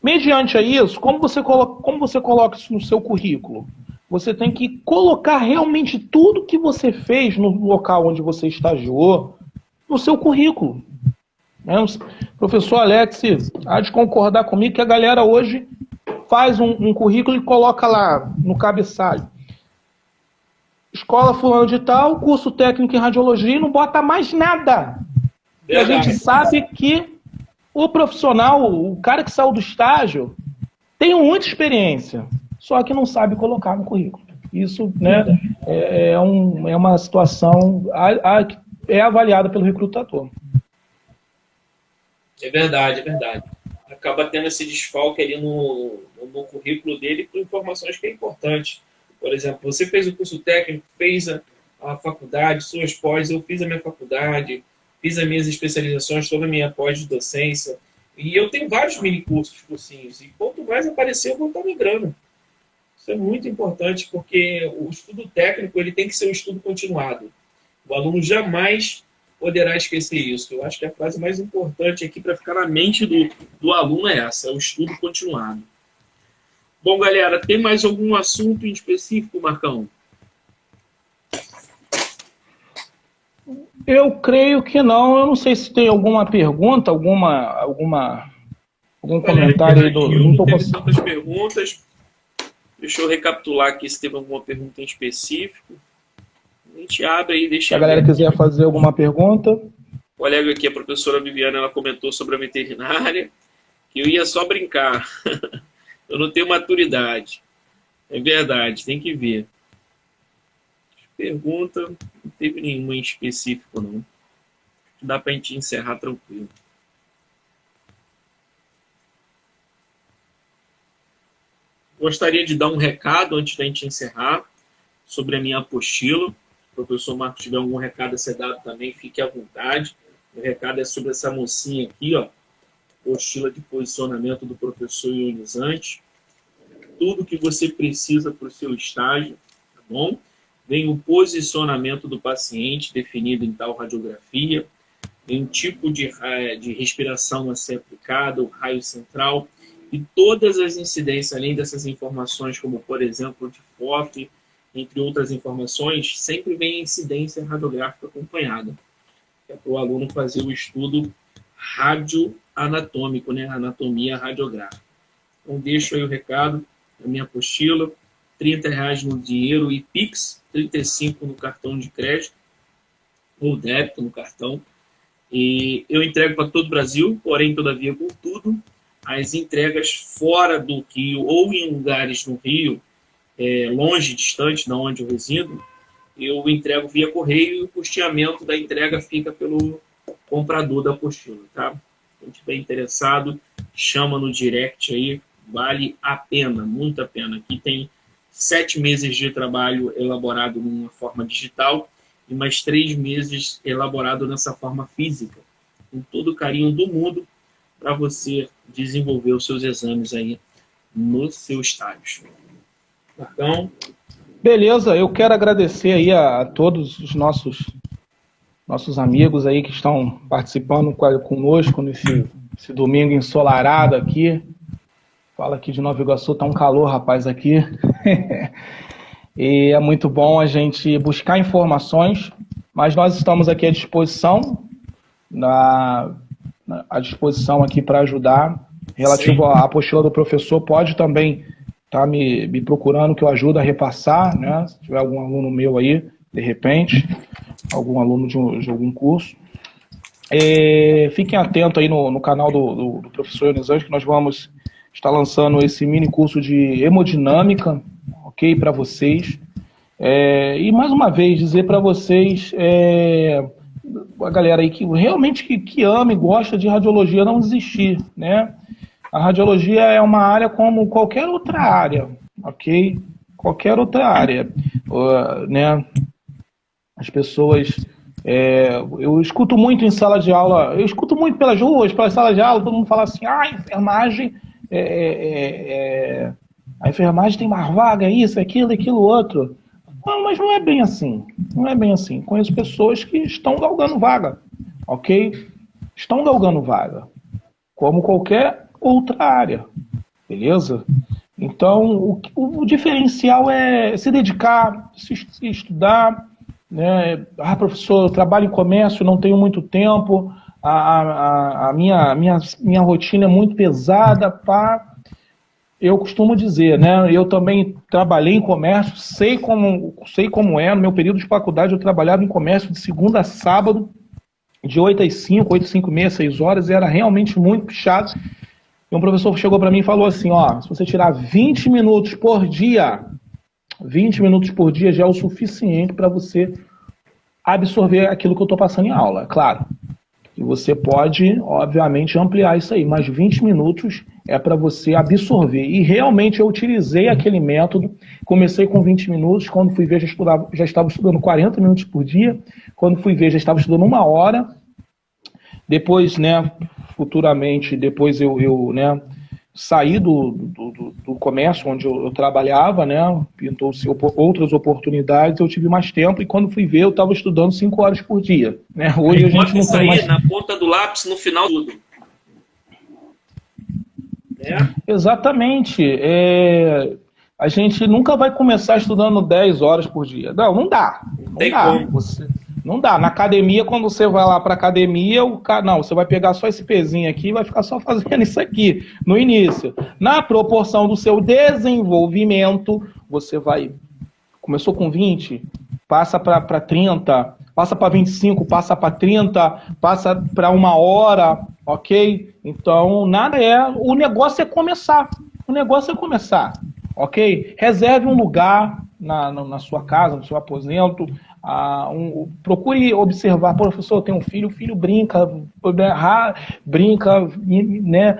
Mediante a isso, como você coloca isso no seu currículo? Você tem que colocar realmente tudo que você fez no local onde você estagiou no seu currículo. né? O professor Alex há de concordar comigo que a galera hoje faz um currículo e coloca lá no cabeçalho: escola fulano de tal, curso técnico em radiologia, e não bota mais nada. E a gente sabe que o profissional, o cara que saiu do estágio, tem muita experiência, só que não sabe colocar no currículo. Isso, né, é uma situação é avaliada pelo recrutador. É verdade, é verdade. Acaba tendo esse desfalque ali no currículo dele com informações que é importante. Por exemplo, você fez o curso técnico, fez a faculdade, suas pós, eu fiz a minha faculdade, fiz as minhas especializações, toda a minha pós-docência, e eu tenho vários mini-cursos, cursinhos, e quanto mais aparecer, eu vou estar migrando. Isso é muito importante, porque o estudo técnico ele tem que ser um estudo continuado. O aluno jamais poderá esquecer isso. Eu acho que a frase mais importante aqui para ficar na mente do aluno é essa: é o estudo continuado. Bom, galera, tem mais algum assunto em específico, Marcão? Eu creio que não. Eu não sei se tem alguma pergunta, algum comentário aí do... Não teve tantas perguntas. Deixa eu recapitular aqui se teve alguma pergunta em específico. A gente abre aí, deixa. Se a galera quiser fazer alguma pergunta. O colega aqui, a professora Viviana, ela comentou sobre a veterinária, que eu ia só brincar. Eu não tenho maturidade. É verdade, tem que ver. Pergunta, não teve nenhuma em específico, não. Dá pra gente encerrar tranquilo. Gostaria de dar um recado antes da gente encerrar sobre a minha apostila. Se o professor Marcos tiver algum recado a ser dado também, fique à vontade. O recado é sobre essa mocinha aqui, ó. Apostila de posicionamento do professor ionizante. Tudo que você precisa para o seu estágio, tá bom? Vem o posicionamento do paciente definido em tal radiografia, vem o tipo de respiração a ser aplicado, o raio central, e todas as incidências, além dessas informações, como, por exemplo, de FOF, entre outras informações, sempre vem a incidência radiográfica acompanhada. É para o aluno fazer o estudo radioanatômico, né? Anatomia radiográfica. Então, deixo aí o recado da minha apostila: R$30 no dinheiro e Pix, 35 no cartão de crédito, ou débito no cartão. E eu entrego para todo o Brasil, porém, todavia, contudo, as entregas fora do Rio ou em lugares no Rio, longe, distante de onde eu resido, eu entrego via correio e o custeamento da entrega fica pelo comprador da apostila, tá? Quem estiver interessado, chama no direct aí, vale a pena, muito a pena. Aqui tem 7 meses de trabalho elaborado numa forma digital e mais 3 meses elaborado nessa forma física, com todo o carinho do mundo, para você desenvolver os seus exames aí no seu estágio. Marcão? Beleza, eu quero agradecer aí a todos os nossos amigos aí que estão participando conosco nesse domingo ensolarado aqui. Fala aqui de Nova Iguaçu, tá um calor, rapaz, aqui. E é muito bom a gente buscar informações, mas nós estamos aqui à disposição, aqui para ajudar. Relativo à apostila do professor, pode também estar me procurando que eu ajudo a repassar, né? Se tiver algum aluno meu aí, de repente, algum aluno de algum curso. Fiquem atentos aí no canal do professor ionizante, que nós vamos estar lançando esse mini curso de hemodinâmica, ok, para vocês. E mais uma vez, dizer para vocês, a galera aí que realmente que ama e gosta de radiologia, não desistir, né? A radiologia é uma área como qualquer outra área, ok? Qualquer outra área, né? As pessoas... eu escuto muito em sala de aula, eu escuto muito pelas ruas, pelas salas de aula, todo mundo fala assim: a enfermagem a enfermagem tem mais vaga, isso, aquilo, outro. Não, mas não é bem assim. Não é bem assim. Conheço pessoas que estão galgando vaga, ok? Estão galgando vaga, como qualquer outra área, beleza? Então, o diferencial é se dedicar, se estudar, né? Professor, eu trabalho em comércio, não tenho muito tempo, a minha rotina é muito pesada, pá. Eu costumo dizer, né? Eu também trabalhei em comércio, sei como é. No meu período de faculdade, eu trabalhava em comércio de segunda a sábado, de 8 às 5, 8, 5 e meia, 6 horas, e era realmente muito puxado. E um professor chegou para mim e falou assim, ó, se você tirar 20 minutos por dia, 20 minutos por dia já é o suficiente para você absorver aquilo que eu estou passando em aula, é claro. E você pode, obviamente, ampliar isso aí, mas 20 minutos é para você absorver. E realmente eu utilizei aquele método, comecei com 20 minutos, quando fui ver já estava estudando 40 minutos por dia, quando fui ver já estava estudando 1 hora, depois, né, futuramente, depois eu saí do comércio onde eu trabalhava, né, pintou-se outras oportunidades, eu tive mais tempo, e quando fui ver eu estava estudando 5 horas por dia. Né? Hoje a gente não tem mais... na ponta do lápis no final de tudo. Exatamente. A gente nunca vai começar estudando 10 horas por dia. Não dá. Não dá. Não dá. Na academia, quando você vai lá para a academia, não, você vai pegar só esse pezinho aqui e vai ficar só fazendo isso aqui no início. Na proporção do seu desenvolvimento, você vai... Começou com 20, passa para 30, passa para 25, passa para 30, passa para 1 hora, ok? Então, o negócio é começar. O negócio é começar, ok? Reserve um lugar na sua casa, no seu aposento. Procure observar, professor, eu tenho um filho, o filho brinca, né,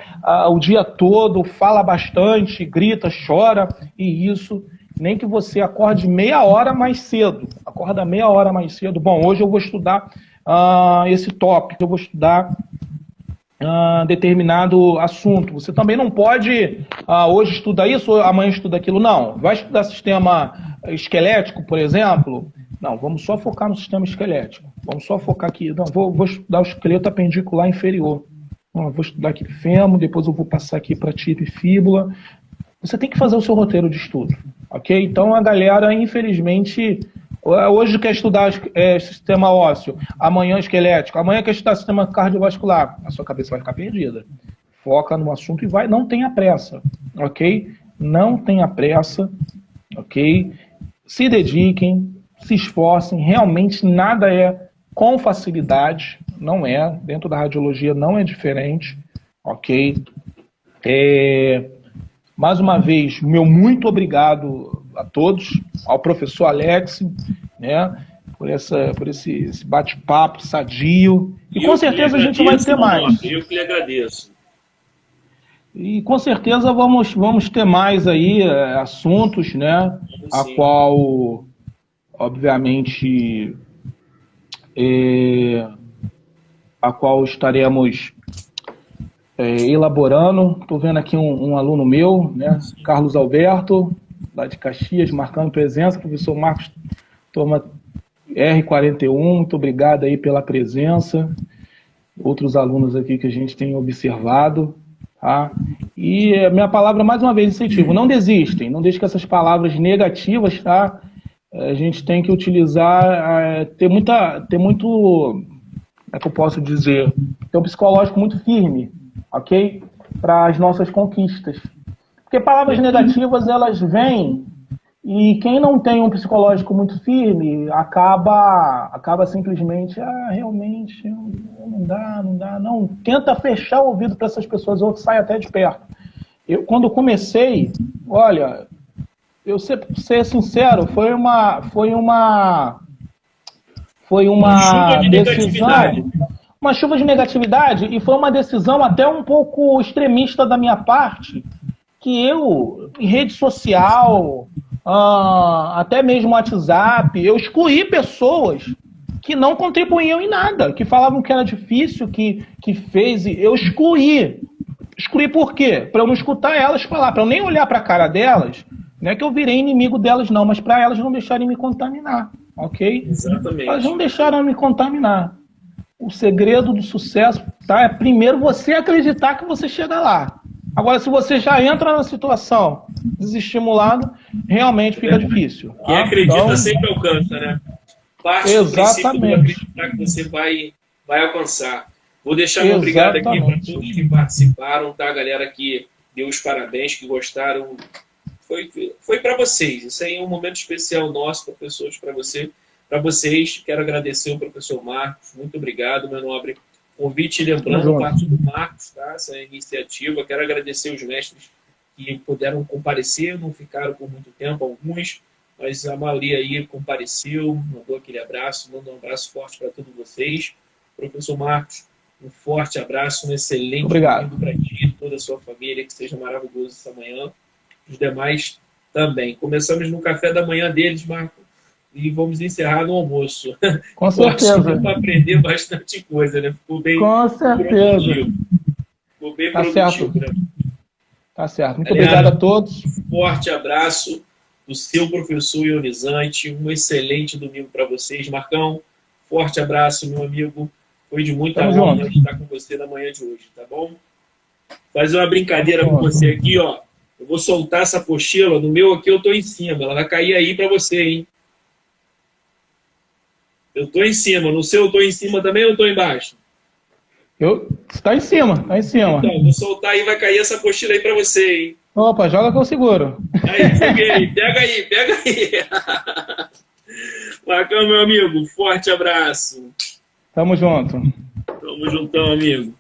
o dia todo, fala bastante, grita, chora, e isso, nem que você acorde meia hora mais cedo, acorda meia hora mais cedo. Bom, hoje eu vou estudar esse tópico, eu vou estudar determinado assunto. Você também não pode, hoje estuda isso, amanhã estuda aquilo, não. Vai estudar sistema esquelético, por exemplo? Não, vamos só focar no sistema esquelético. Vamos só focar aqui. Não, vou estudar o esqueleto apendicular inferior. Não, vou estudar aqui fêmur, depois eu vou passar aqui para tibia e fíbula. Você tem que fazer o seu roteiro de estudo, ok? Então a galera, infelizmente, hoje quer estudar sistema ósseo, amanhã esquelético, amanhã quer estudar sistema cardiovascular. A sua cabeça vai ficar perdida. Foca no assunto e vai. Não tenha pressa, ok? Não tenha pressa, ok? Se dediquem, se esforcem, realmente nada é com facilidade, não é, dentro da radiologia não é diferente, ok? Mais uma vez, meu muito obrigado a todos, ao professor Alex, né, por esse bate-papo sadio, e com certeza a gente vai ter mais. Eu que lhe agradeço. E com certeza vamos ter mais aí assuntos, né, a qual... obviamente, a qual estaremos elaborando. Estou vendo aqui um aluno meu, né, Carlos Alberto, lá de Caxias, marcando presença. Professor Marcos, turma R41, muito obrigado aí pela presença. Outros alunos aqui que a gente tem observado. Tá? E a minha palavra, mais uma vez, incentivo. Não desistem, não deixem que essas palavras negativas, tá? A gente tem que utilizar, ter muito, como é que eu posso dizer, ter um psicológico muito firme, ok? Para as nossas conquistas. Porque palavras negativas, elas vêm, e quem não tem um psicológico muito firme, acaba simplesmente, realmente, não dá. Não, tenta fechar o ouvido para essas pessoas, ou sai até de perto. Quando eu comecei, olha... Eu ser sincero, foi uma decisão, uma chuva de negatividade, e foi uma decisão até um pouco extremista da minha parte, que eu, em rede social, até mesmo WhatsApp, eu excluí pessoas que não contribuíam em nada, que falavam que era difícil, que fez, eu excluí. Excluí por quê? Para eu não escutar elas falar, para eu nem olhar para a cara delas. Não é que eu virei inimigo delas, não, mas para elas não deixarem me contaminar, ok? Exatamente. Elas não deixaram me contaminar. O segredo do sucesso, tá? É primeiro você acreditar que você chega lá. Agora, se você já entra na situação desestimulado, realmente fica difícil. Quem acredita sempre alcança, né? Parte exatamente. do acreditar que você vai alcançar. Vou deixar um obrigado aqui para Exatamente. todos que participaram, tá? A galera que deu os parabéns, que gostaram. Foi para vocês. Isso aí é um momento especial nosso, professores, para vocês. Quero agradecer ao professor Marcos. Muito obrigado, meu nobre. Convite, lembrando, parte do Marcos, tá? Essa iniciativa. Quero agradecer os mestres que puderam comparecer, não ficaram por muito tempo, alguns, mas a maioria aí compareceu, mandou aquele abraço, mandou um abraço forte para todos vocês. Professor Marcos, um forte abraço, um excelente domingo para ti e toda a sua família, que seja maravilhoso essa manhã. Os demais também. Começamos no café da manhã deles, Marcos, e vamos encerrar no almoço. Com certeza. Acho que deu para aprender bastante coisa, né? Ficou bem produtivo. Ficou bem produtivo, né? Tá certo. Muito obrigado a todos. Um forte abraço do seu professor ionizante. Um excelente domingo para vocês. Marcão, forte abraço, meu amigo. Foi de muita honra estar com você na manhã de hoje, tá bom? Fazer uma brincadeira com você aqui, ó. Eu vou soltar essa apostila. No meu aqui eu tô em cima. Ela vai cair aí para você, hein? Eu tô em cima. No seu eu tô em cima também ou eu tô embaixo? Está em cima, tá em cima. Então, vou soltar aí, vai cair essa apostila aí para você, hein? Opa, joga que eu seguro. Aí, joguei. Pega aí, pega aí. Marcão, meu amigo, forte abraço. Tamo junto. Tamo juntão, amigo.